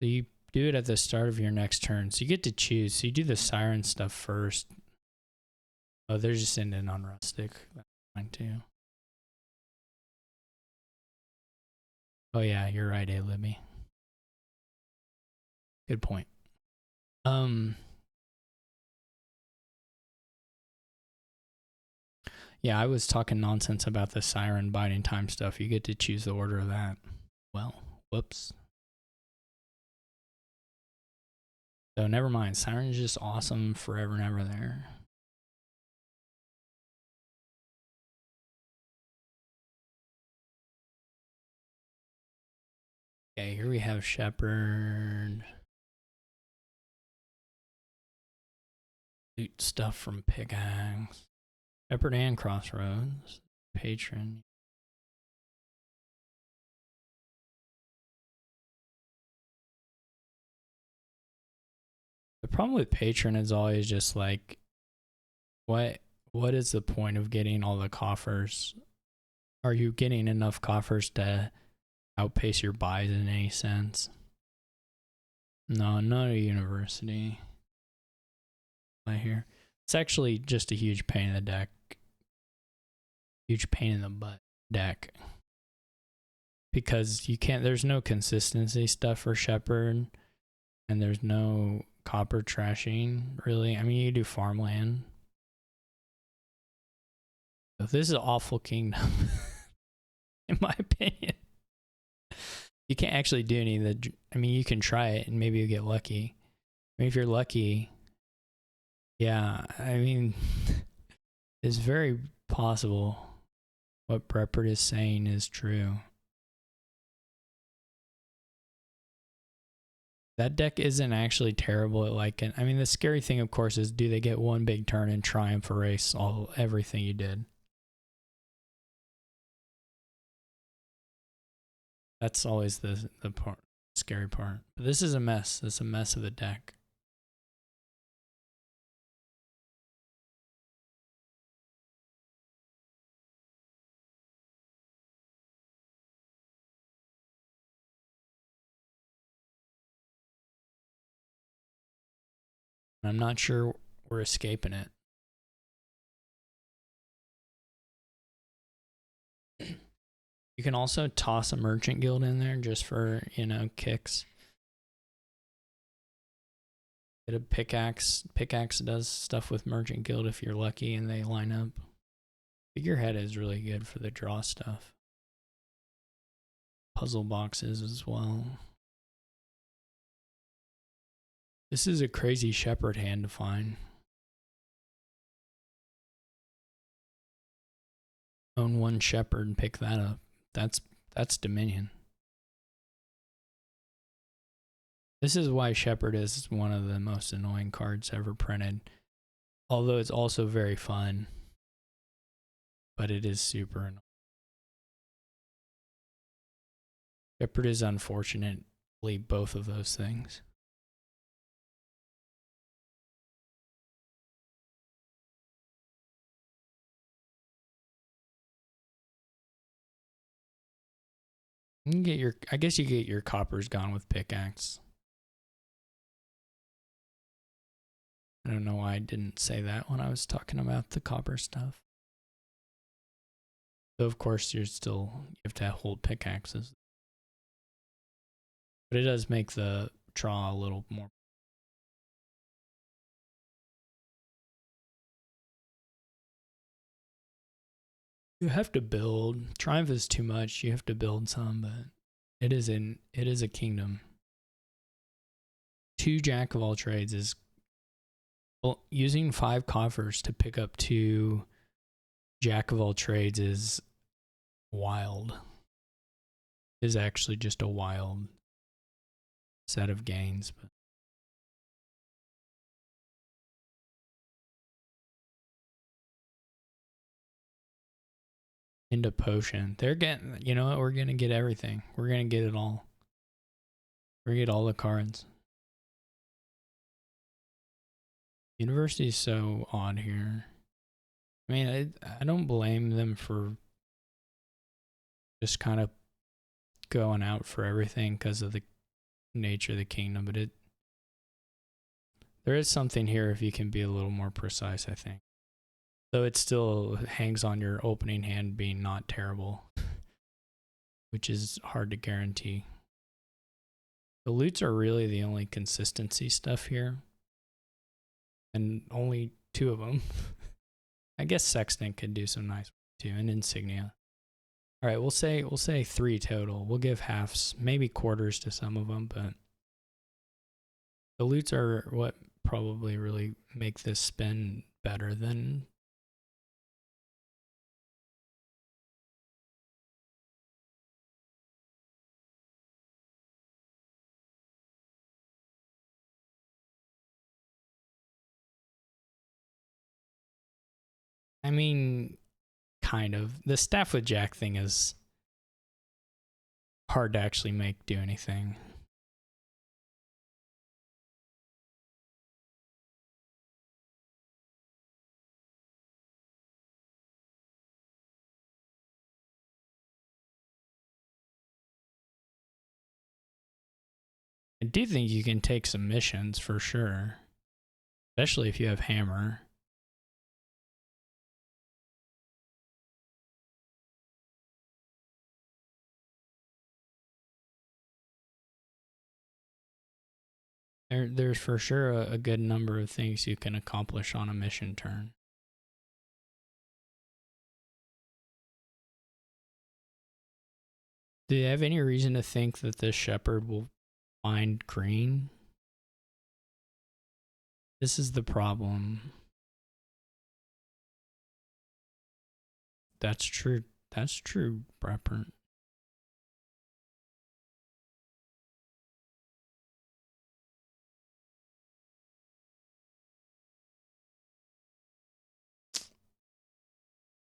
you do it at the start of your next turn. So you get to choose. So you do the siren stuff first. Oh, they're just ending on rustic. That's fine too. Oh yeah, you're right, Libby. Good point. Yeah, I was talking nonsense about the siren binding time stuff. You get to choose the order of that. Well, whoops. So never mind. Siren is just awesome forever and ever there. Okay, here we have Shepherd. Loot stuff from Pickaxe. Shepherd and Crossroads. Patron. The problem with Patron is always just like, what is the point of getting all the coffers? Are you getting enough coffers to outpace your buys in any sense? No, not a university. I hear. It's actually just a huge pain in the deck. Huge pain in the butt deck. Because you can't, there's no consistency stuff for Shepherd, and there's no copper trashing, really. I mean, you do farmland. So this is an awful kingdom, in my opinion. You can't actually do any of the, I mean, you can try it and maybe you get lucky. I mean, if you're lucky, yeah, I mean, it's very possible what Breppert is saying is true. That deck isn't actually terrible at like, I mean, the scary thing, of course, is do they get one big turn and triumph erase everything you did? That's always the part, scary part. But this is a mess. It's a mess of the deck. I'm not sure we're escaping it. You can also toss a merchant guild in there just for, you know, kicks. Get a pickaxe. Pickaxe does stuff with merchant guild if you're lucky and they line up. Figurehead is really good for the draw stuff. Puzzle boxes as well. This is a crazy shepherd hand to find. Own one shepherd and pick that up. That's Dominion. This is why Shepherd is one of the most annoying cards ever printed. Although it's also very fun. But it is super annoying. Shepherd is unfortunately both of those things. You can get your, I guess you get your coppers gone with pickaxe. I don't know why I didn't say that when I was talking about the copper stuff. Though of course you have to hold pickaxes. But it does make the draw a little more. You have to build. Triumph is too much. You have to build some, but it is a kingdom. 2 jack of all trades is, well, using 5 coffers to pick up 2 jack of all trades is wild. Is actually just a wild set of gains, but into potion. They're getting, you know what, we're gonna get everything. We're gonna get it all. We're gonna get all the cards. University is so odd here. I mean, I don't blame them for just kind of going out for everything because of the nature of the kingdom, but there is something here if you can be a little more precise, I think. Though it still hangs on your opening hand being not terrible, which is hard to guarantee. The loots are really the only consistency stuff here, and only 2 of them. I guess Sextant could do some nice too, and Insignia. All right, we'll say 3 total. We'll give halves, maybe quarters to some of them, but the loots are what probably really make this spin better than. I mean, kind of. The staff with Jack thing is hard to actually make do anything. I do think you can take some missions for sure, especially if you have hammer. There's for sure a good number of things you can accomplish on a mission turn. Do you have any reason to think that this shepherd will find green? This is the problem. That's true. That's true, Brepper.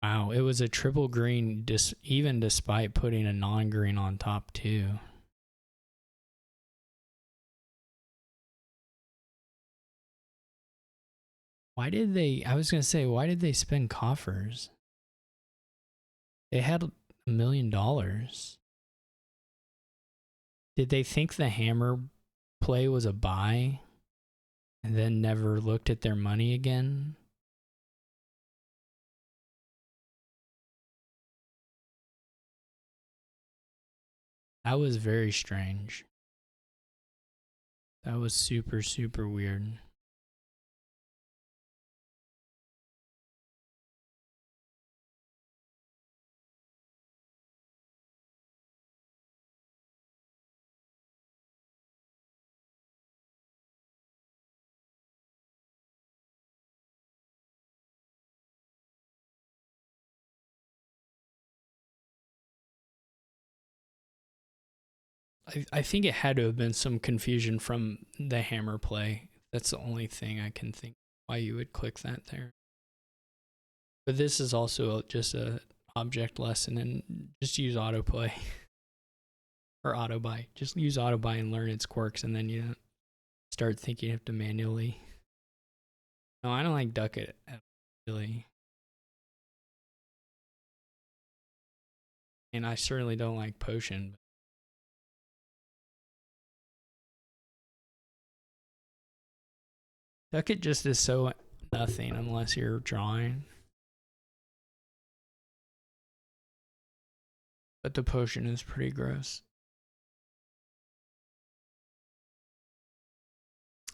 Wow, it was a triple green, even despite putting a non-green on top too. Why did they? I was gonna say, why did they spend coffers? They had $1 million. Did they think the hammer play was a buy, and then never looked at their money again? That was very strange. That was super, super weird. I think it had to have been some confusion from the hammer play. That's the only thing I can think why you would click that there. But this is also just a object lesson, and just use autoplay or auto buy. Just use auto buy and learn its quirks, and then you start thinking you have to manually. No, I don't like duck it really, and I certainly don't like potion. Duck it just is so nothing unless you're drawing. But the potion is pretty gross.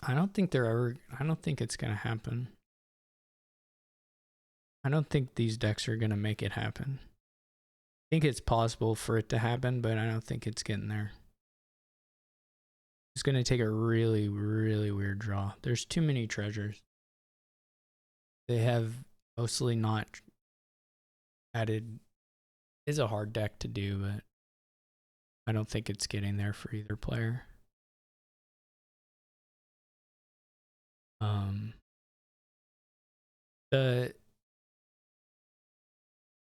I don't think it's gonna happen. I don't think these decks are going to make it happen. I think it's possible for it to happen, but I don't think it's getting there. It's going to take a really, really weird draw. There's too many treasures. They have mostly not added. It's a hard deck to do, but I don't think it's getting there for either player.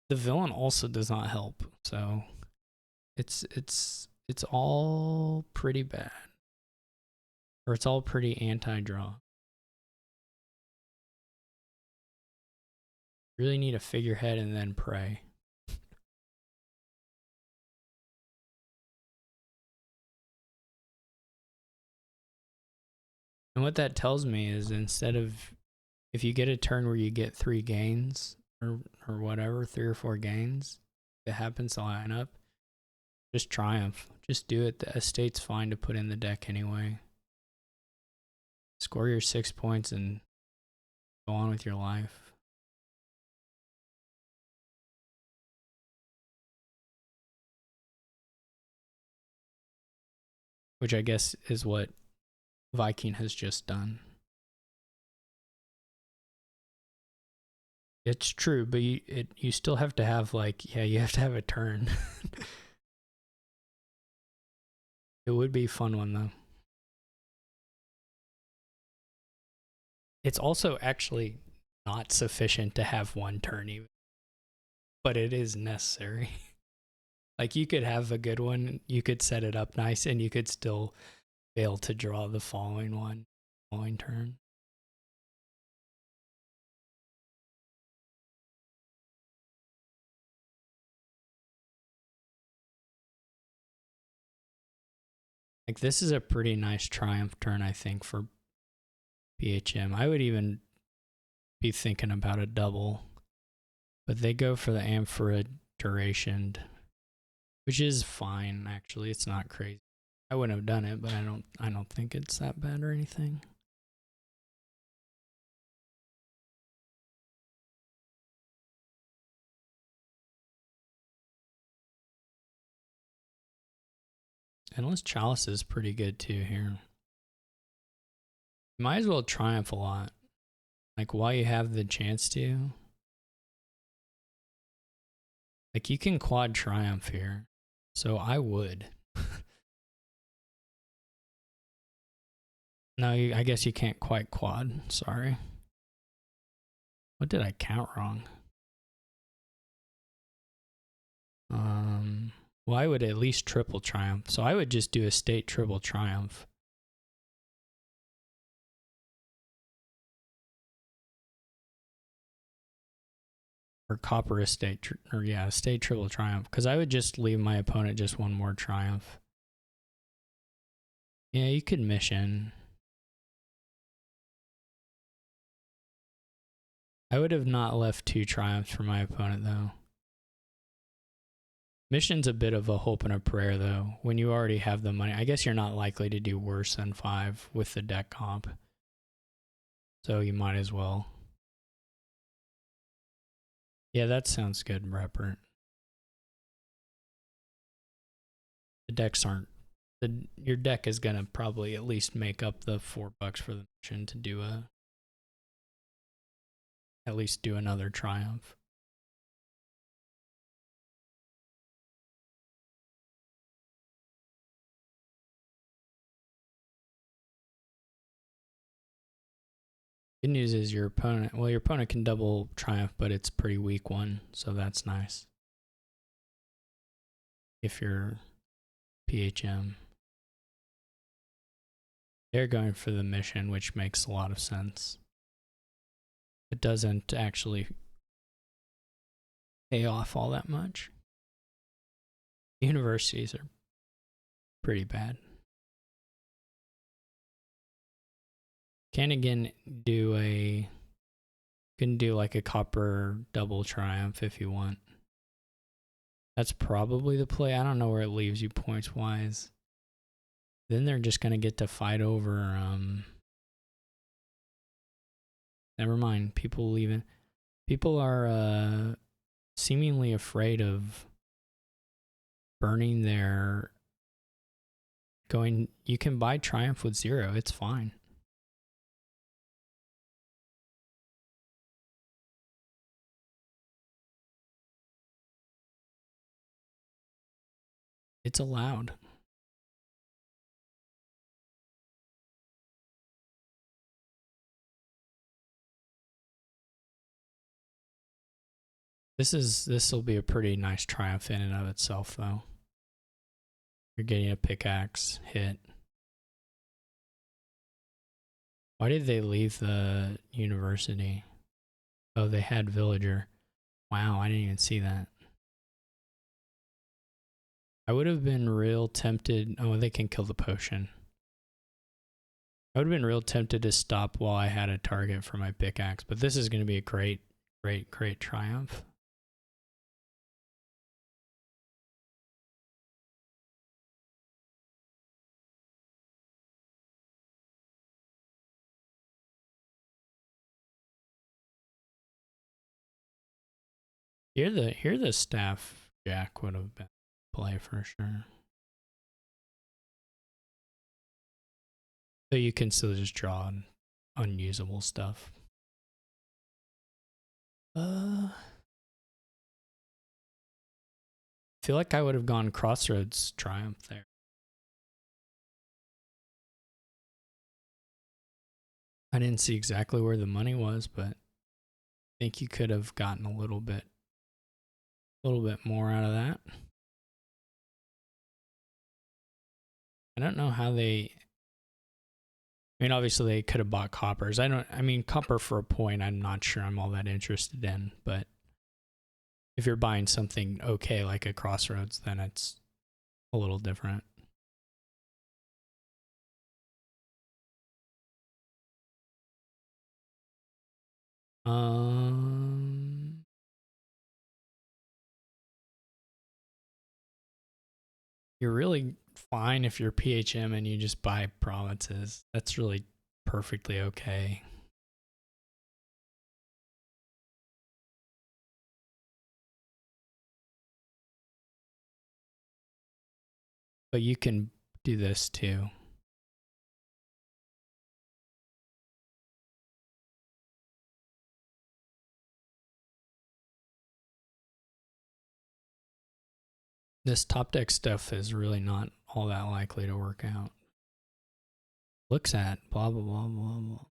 The villain also does not help, so it's all pretty bad, or it's all pretty anti-draw. Really need a figurehead and then pray. And what that tells me is, instead of, if you get a turn where you get 3 gains or whatever, 3 or 4 gains, if it happens to line up, just triumph. Just do it. The estate's fine to put in the deck anyway. Score your 6 points and go on with your life. Which I guess is what Viking has just done. It's true, but you still have to have, like, you have to have a turn. It would be a fun one though. It's also actually not sufficient to have 1 turn even, but it is necessary. Like, you could have a good one, you could set it up nice, and you could still fail to draw the following turn. Like, this is a pretty nice triumph turn, I think, for PHM. I would even be thinking about a double, but they go for the Amphora duration, which is fine, actually. It's not crazy. I wouldn't have done it, but I don't think it's that bad or anything. Endless Chalice is pretty good too here. You might as well triumph a lot. Like, while you have the chance to. Like, you can quad triumph here. So I would. No, I guess you can't quite quad. Sorry. What did I count wrong? Well, I would at least triple triumph. So I would just do a state triple triumph. Or copper estate, or yeah, estate triple triumph. Because I would just leave my opponent just 1 more triumph. Yeah, you could mission. I would have not left 2 triumphs for my opponent though. Mission's a bit of a hope and a prayer though. When you already have the money, I guess you're not likely to do worse than 5 with the deck comp. So you might as well. Yeah, that sounds good, Repert. The decks aren't. Your deck is gonna probably at least make up the $4 for the mission to do at least do another triumph. Good news is your opponent can double triumph, but it's a pretty weak one, so that's nice. If you're PHM. They're going for the mission, which makes a lot of sense. It doesn't actually pay off all that much. Universities are pretty bad. Can again do like a copper double triumph if you want. That's probably the play. I don't know where it leaves you points wise. Then they're just gonna get to fight over never mind, people leaving. People are seemingly afraid of burning their going. You can buy Triumph with 0. It's fine. It's allowed. This will be a pretty nice Triumph in and of itself, though. You're getting a pickaxe hit. Why did they leave the university? Oh, they had villager. Wow, I didn't even see that. I would have been real tempted. Oh, they can kill the potion. I would have been real tempted to stop while I had a target for my pickaxe, but this is going to be a great Triumph. Here the staff jack would have been play for sure. So you can still just draw unusable stuff. I feel like I would have gone Crossroads Triumph there. I didn't see exactly where the money was, but I think you could have gotten a little bit more out of that. I don't know how they. I mean, obviously they could have bought coppers. I mean, copper for a point, I'm not sure I'm all that interested in, but if you're buying something okay like a Crossroads, then it's a little different. You're really fine if you're PHM and you just buy provinces. That's really perfectly okay. But you can do this too. This top deck stuff is really not all that likely to work out. Looks at blah blah blah blah blah.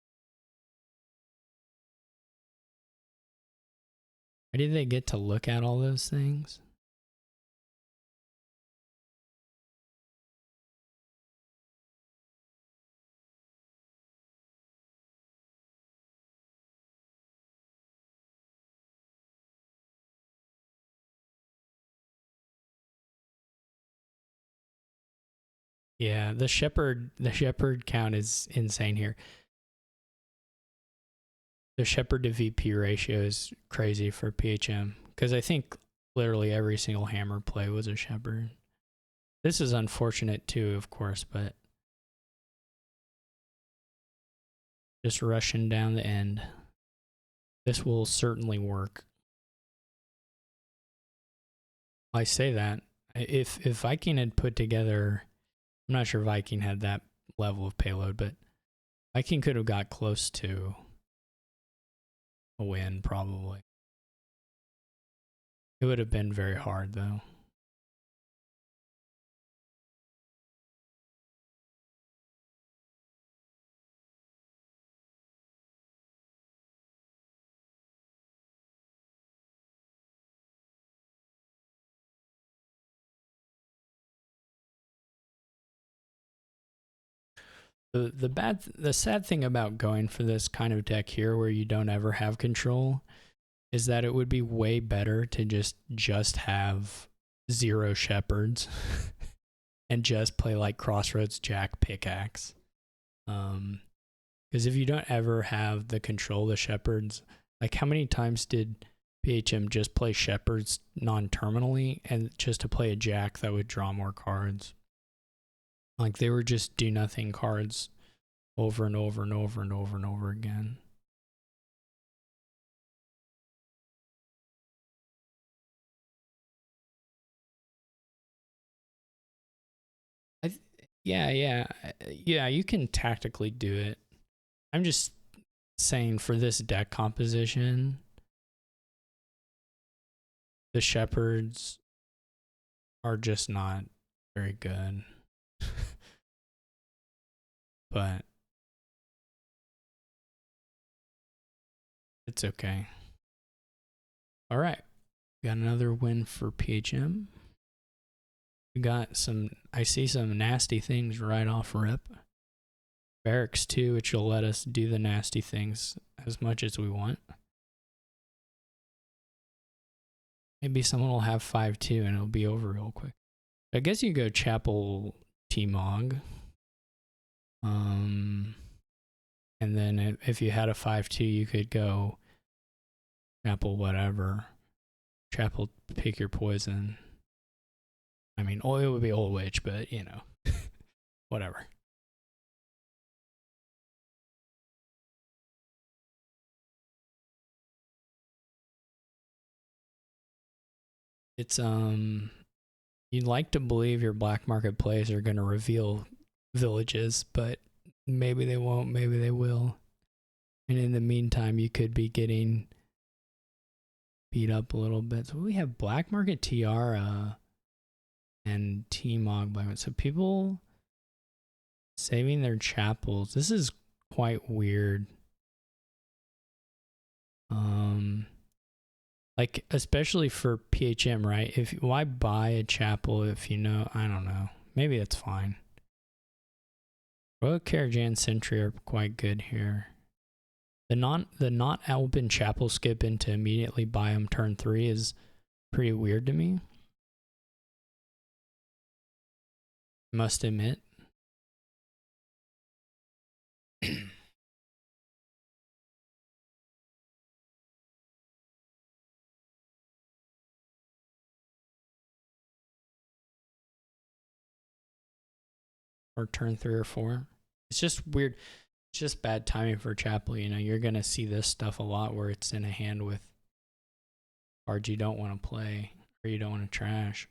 Why did they get to look at all those things? Yeah, the shepherd count is insane here. The shepherd to VP ratio is crazy for PHM because I think literally every single hammer play was a shepherd. This is unfortunate too, of course, but just rushing down the end. This will certainly work. I say that if Viking had put together, I'm not sure Viking had that level of payload, but Viking could have got close to a win probably. It would have been very hard though. The sad thing about going for this kind of deck here where you don't ever have control is that it would be way better to just have 0 shepherds and just play like Crossroads Jack pickaxe. Because if you don't ever have the control of the shepherds, like how many times did PHM just play shepherds non-terminally and just to play a jack that would draw more cards? Like they were just do nothing cards over and over and over and over and over again. Yeah, you can tactically do it. I'm just saying for this deck composition, the shepherds are just not very good. But it's okay. All right. Got another win for PHM. We got I see some nasty things right off rip. Barracks too, which will let us do the nasty things as much as we want. Maybe someone will have 5-2 and it'll be over real quick. I guess you go Chapel T-Mog. And then if you had a 5-2, you could go Chapel whatever. Chapel pick your poison. I mean, it would be Old Witch, but you know, whatever. It's you'd like to believe your black market plays are going to reveal villages, but maybe they won't, maybe they will. And in the meantime, you could be getting beat up a little bit. So we have black market Tiara and T-Mog. So people saving their chapels. This is quite weird. Like especially for PHM, right? Why buy a chapel if you know? I don't know. Maybe that's fine. Royal Karajan Sentry are quite good here. The not open chapel skip into immediately buy them turn 3 is pretty weird to me. Must admit. Or turn 3 or 4. It's just weird. It's just bad timing for chapel. You know, you're gonna see this stuff a lot where it's in a hand with cards you don't want to play or you don't want to trash.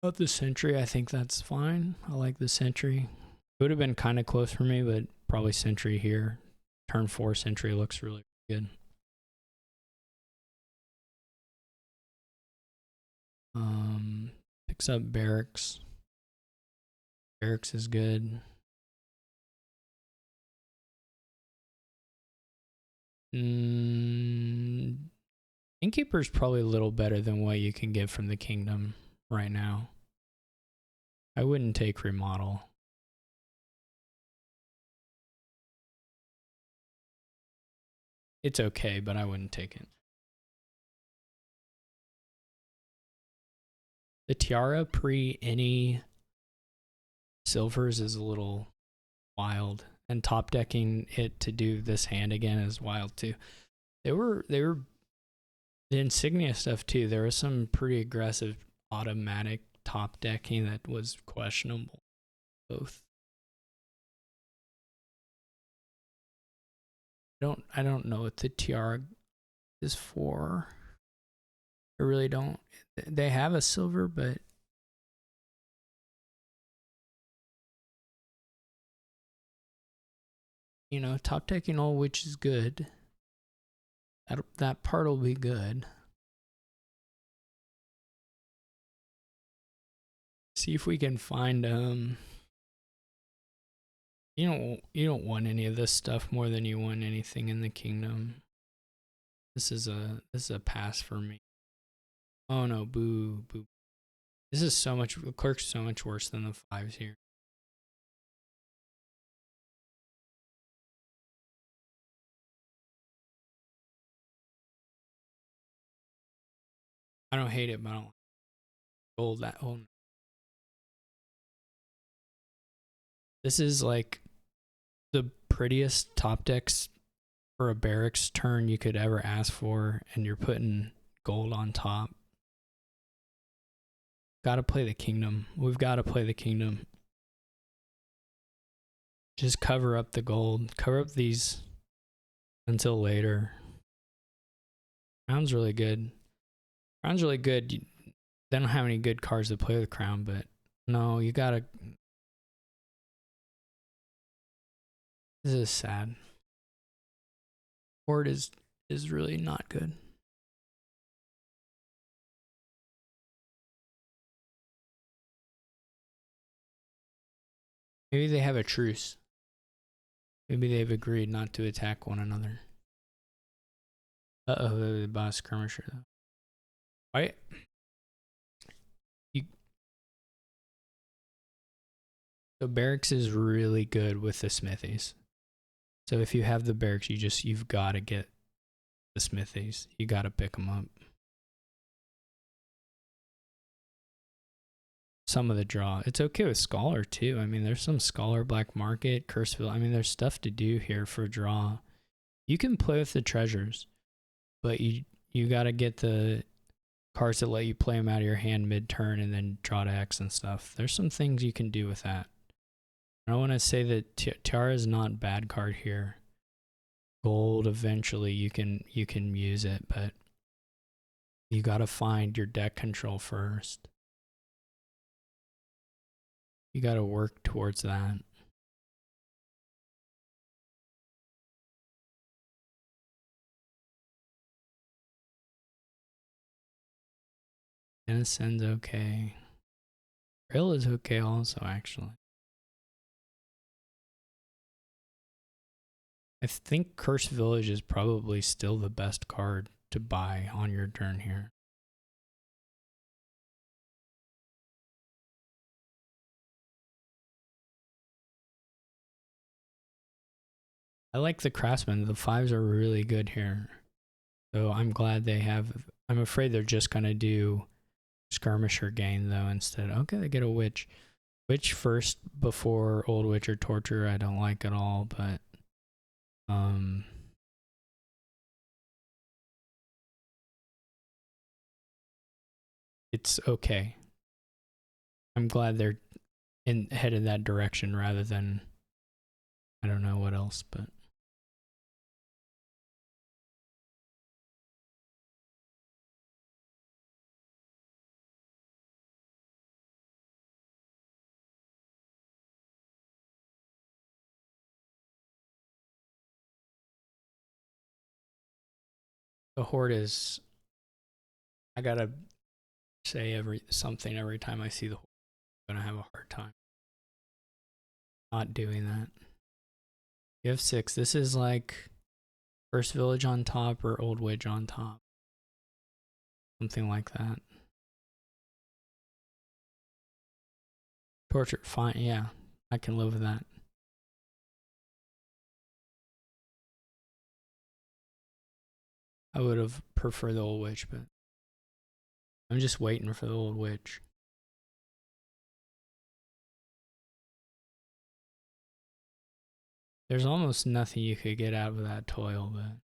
About the Sentry, I think that's fine. I like the Sentry. It would have been kind of close for me, but probably Sentry here. Turn 4 Sentry looks really good. Picks up Barracks. Barracks is good. Innkeeper's probably a little better than what you can get from the Kingdom right now. I wouldn't take Remodel. It's okay, but I wouldn't take it. The Tiara pre any silvers is a little wild, and top decking it to do this hand again is wild too. They were the insignia stuff too. There was some pretty aggressive automatic top decking that was questionable. Both. I don't know what the Tiara is for. I really don't. They have a silver, but you know, top decking all which is good. That part will be good. See if we can find you don't want any of this stuff more than you want anything in the Kingdom. This is a pass for me. Oh no, boo. This is so much, the clerk's so much worse than the 5s here. I don't hate it, but I don't gold that whole. This is like the prettiest top decks for a barracks turn you could ever ask for, and you're putting gold on top. Gotta play the Kingdom. We've got to play the Kingdom. Just cover up the gold. Cover up these until later. Round's really good. Round's really good. They don't have any good cards to play with Crown, but no, you gotta. This is sad. Horde is really not good. Maybe they have a truce. Maybe they've agreed not to attack one another. Uh-oh, the boss skirmisher though. Right? So barracks is really good with the smithies. So if you have the barracks, you've got to get the smithies. You got to pick them up. Some of the draw. It's okay with Scholar too. I mean, there's some Scholar Black Market, Curseville. I mean, there's stuff to do here for draw. You can play with the treasures, but you got to get the cards that let you play them out of your hand mid-turn and then draw to X and stuff. There's some things you can do with that. I want to say that Tiara is not a bad card here. Gold eventually you can use it, but you got to find your deck control first. You got to work towards that. Denison's okay. Grill is okay also, actually. I think Cursed Village is probably still the best card to buy on your turn here. I like the Craftsman. The 5s are really good here. So I'm glad they have. I'm afraid they're just going to do Skirmisher Gain, though, instead. Okay, they get a Witch. Witch first before Old Witch or Torture, I don't like at all, but. It's okay. I'm glad they're headed that direction rather than. I don't know what else, but. The Horde is. I gotta say something every time I see the Horde. I'm gonna have a hard time not doing that. You have 6. This is like First Village on top or Old Witch on top. Something like that. Torture, fine, yeah. I can live with that. I would have preferred the Old Witch, but I'm just waiting for the Old Witch. There's almost nothing you could get out of that toil, but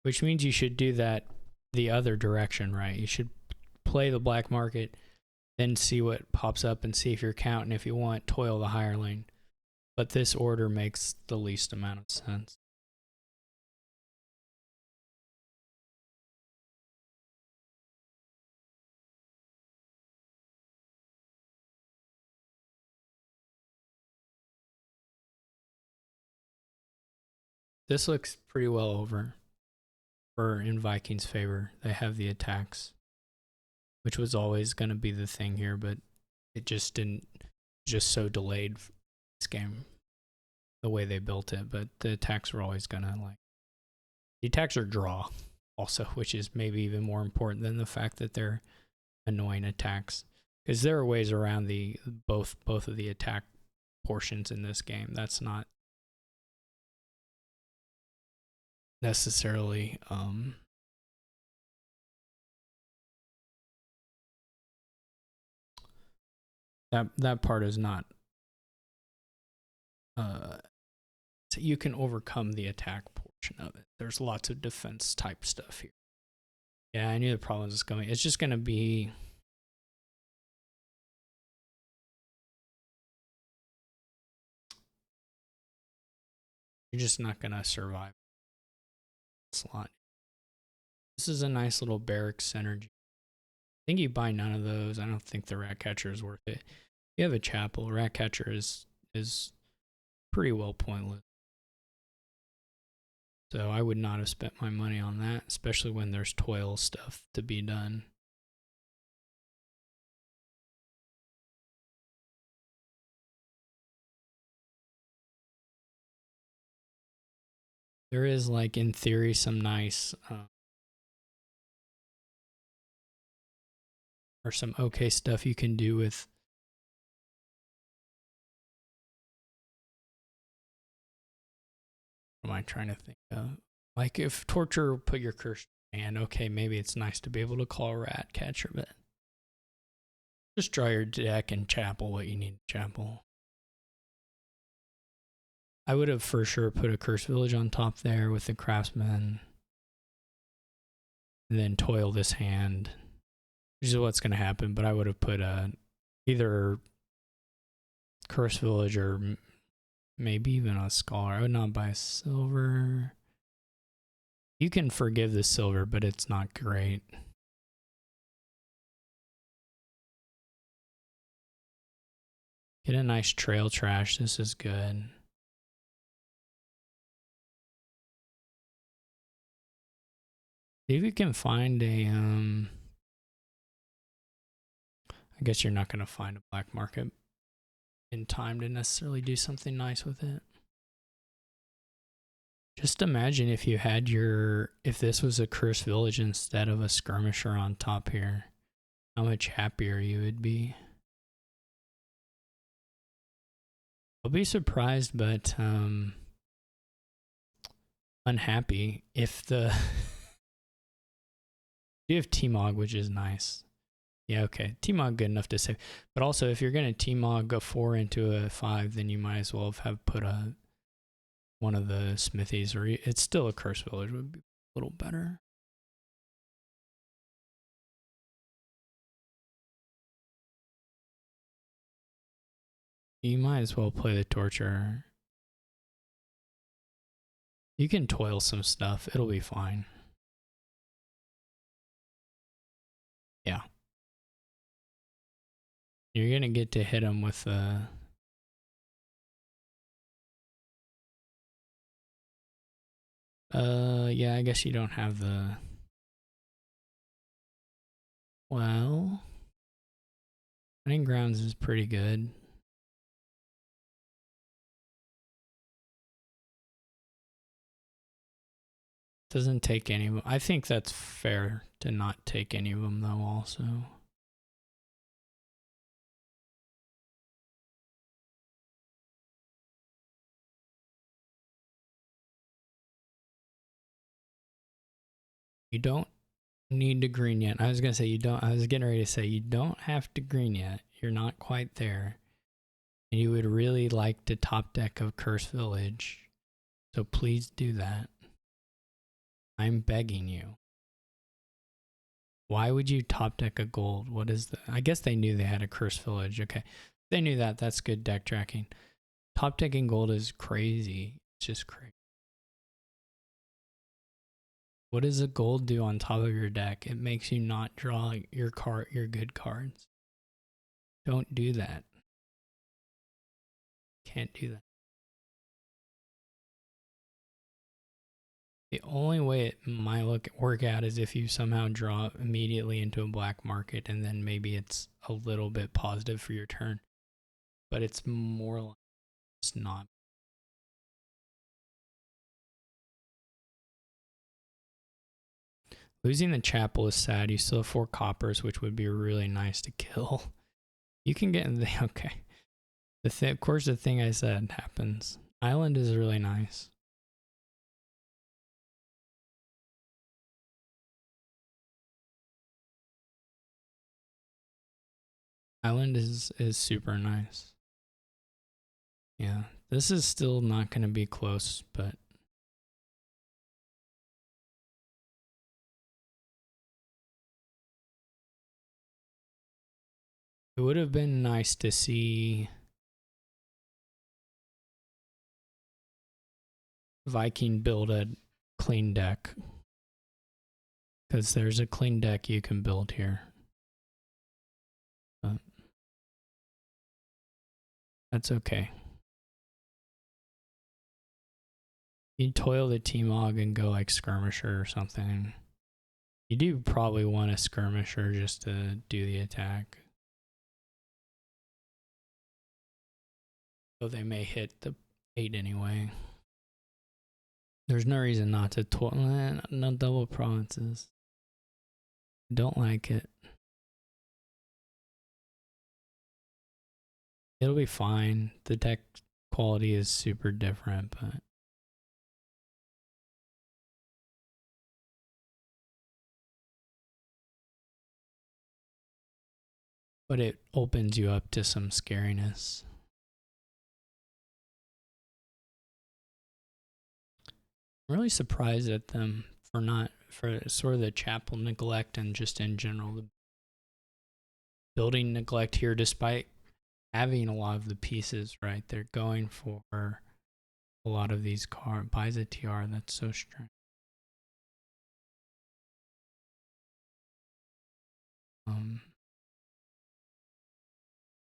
which means you should do that the other direction, right? You should play the black market, then see what pops up and see if you're counting. If you want, toil the higher lane. But this order makes the least amount of sense. This looks pretty well over for in Vikings' favor. They have the attacks, which was always going to be the thing here, but it just didn't, just so delayed this game, the way they built it. But the attacks were always going to the attacks are draw also, which is maybe even more important than the fact that they're annoying attacks. Because there are ways around the both of the attack portions in this game. That's not necessarily that part is not so you can overcome the attack portion of it. There's lots of defense type stuff here. Yeah, I knew the problem was coming. It's just gonna be you're just not gonna survive slot. This is a nice little barracks synergy. think you buy none of those. I don't think the rat catcher is worth it. If you have a chapel, rat catcher is pretty well pointless. So I would not have spent my money on that, especially when there's toil stuff to be done. There is, like, in theory, some nice or some okay stuff you can do with. What am I trying to think of? Like, if torture put your curse in your hand, okay, maybe it's nice to be able to call a rat catcher, but just draw your deck and chapel what you need to chapel. I would have for sure put a curse village on top there with the craftsman, and then toil this hand, which is what's going to happen. But I would have put either curse village or maybe even a scholar. I would not buy silver. You can forgive the silver, but it's not great. Get a nice trail trash. This is good. See if you can find a I guess you're not going to find a black market in time to necessarily do something nice with it. Just imagine if you had if this was a cursed village instead of a skirmisher on top here, how much happier you would be. I'll be surprised, but unhappy if you have T-Mog, which is nice. Yeah, okay. T-Mog good enough to save. But also, if you're going to T-Mog a 4 into a 5, then you might as well have put one of the smithies, or it's still a curse village, would be a little better. You might as well play the torture. You can toil some stuff. It'll be fine. Yeah. You're going to get to hit him with yeah, I guess you don't have the. Well, hunting grounds is pretty good. Doesn't take any of them. I think that's fair to not take any of them, though, also. You don't need to green yet. I was going to say you don't. I was getting ready to say you don't have to green yet. You're not quite there. And you would really like to top deck of Curse Village. So please do that. I'm begging you. Why would you top deck a gold? What is the. I guess they knew they had a Curse Village. Okay. They knew that. That's good deck tracking. Top decking gold is crazy. It's just crazy. What does a gold do on top of your deck? It makes you not draw your good cards. Don't do that. Can't do that. The only way it might work out is if you somehow draw immediately into a black market, and then maybe it's a little bit positive for your turn. But it's more like it's not. Losing the chapel is sad. You still have 4 coppers, which would be really nice to kill. You can get in the okay. Of course, the thing I said happens. Island is really nice. Island is super nice. Yeah, this is still not going to be close, but it would have been nice to see Viking build a clean deck, because there's a clean deck you can build here. That's okay. You toil the T-Mog and go like skirmisher or something. You do probably want a skirmisher just to do the attack. Though they may hit the 8 anyway. There's no reason not to toil. No double provinces. Don't like it. It'll be fine. The tech quality is super different, but it opens you up to some scariness. I'm really surprised at them for sort of the chapel neglect and just in general the building neglect here, despite having a lot of the pieces right. They're going for a lot of these cars. Buys a TR. That's so strange. You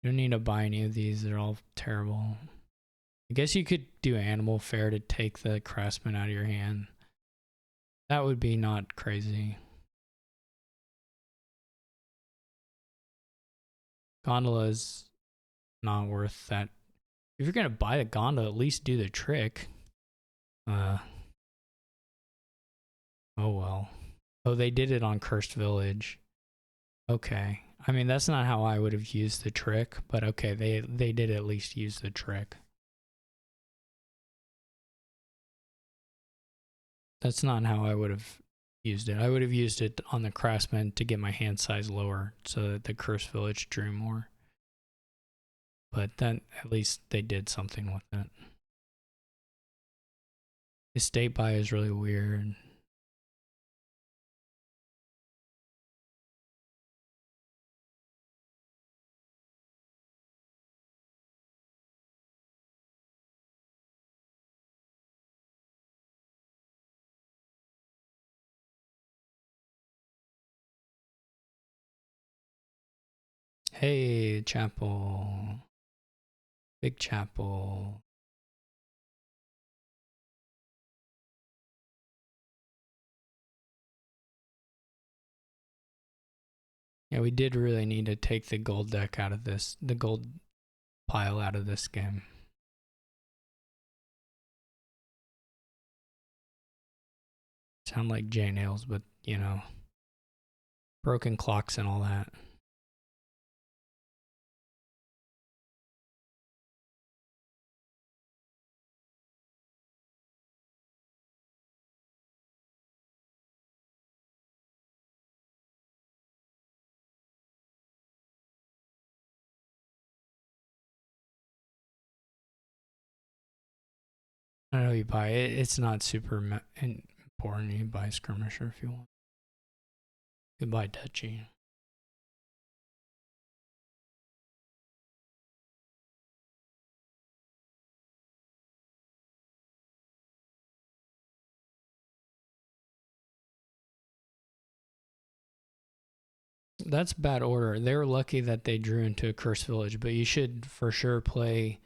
don't need to buy any of these. They're all terrible. I guess you could do animal fare to take the craftsman out of your hand. That would be not crazy. Gondola is not worth that. If you're gonna buy the gondola, at least do the trick. Oh well. Oh, they did it on Cursed Village. Okay. I mean, that's not how I would have used the trick, but okay, they did at least use the trick. That's not how I would have used it. I would have used it on the craftsman to get my hand size lower so that the Cursed Village drew more. But then at least they did something with it. Estate buy is really weird. Hey, chapel. Big chapel. Yeah, we did really need to take the gold deck out of this, the gold pile out of this game. Sound like J Nails, but you know, broken clocks and all that. I know you buy it. It's not super important. You buy Skirmisher if you want. You buy Duchy. That's bad order. They were lucky that they drew into a Cursed Village, but you should for sure play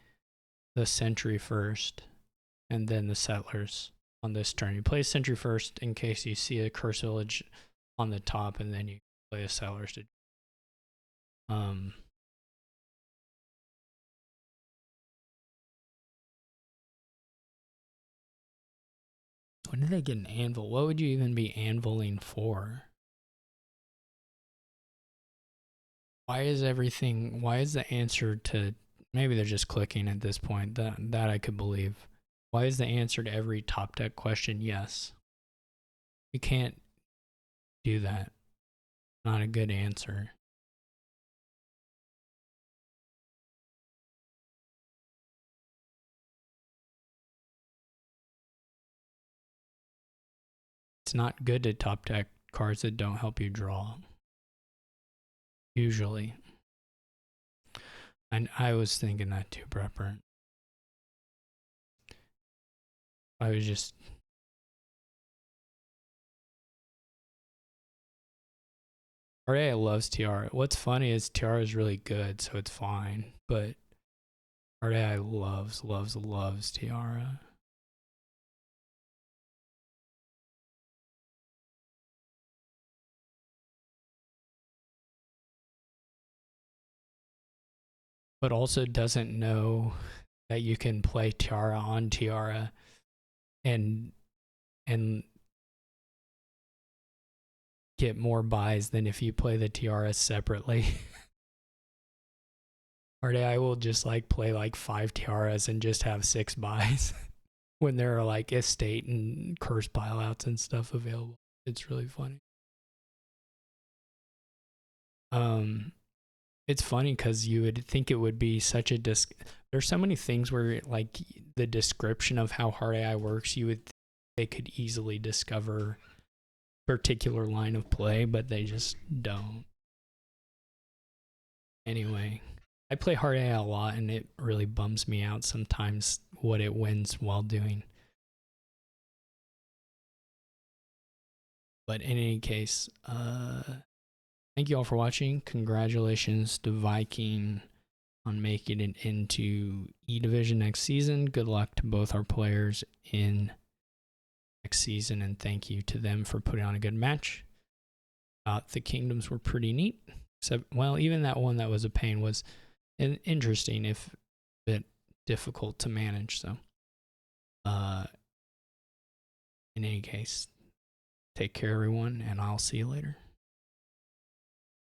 the Sentry first and then the Settlers on this turn. You play Sentry first in case you see a Cursed Village on the top, and then you play the Settlers to when did they get an anvil? What would you even be anviling for? Why is the answer to, maybe they're just clicking at this point, that I could believe. Why is the answer to every top deck question yes? You can't do that. Not a good answer. It's not good to top deck cards that don't help you draw. Usually. And I was thinking that too, Prepper. I was just... RA loves TR. What's funny is TR is really good, so it's fine. But Hard AI loves Tiara. But also doesn't know that you can play Tiara on Tiara and and get more buys than if you play the Tiara separately. Hard AI will just like play like 5 Tiaras and just have 6 buys when there are like estate and curse bailouts and stuff available. It's really funny. Um, it's funny because you would think it would be such a There's so many things where like the description of how hard AI works, you would they could easily discover particular line of play, but they just don't. Anyway, I play hard AI a lot, and it really bums me out sometimes what it wins while doing. But in any case, thank you all for watching. Congratulations to Viking on making it into E Division next season. Good luck to both our players in next season, and thank you to them for putting on a good match. The kingdoms were pretty neat. Except, well, even that one that was a pain was interesting, if a bit difficult to manage. So, in any case, take care, everyone, and I'll see you later.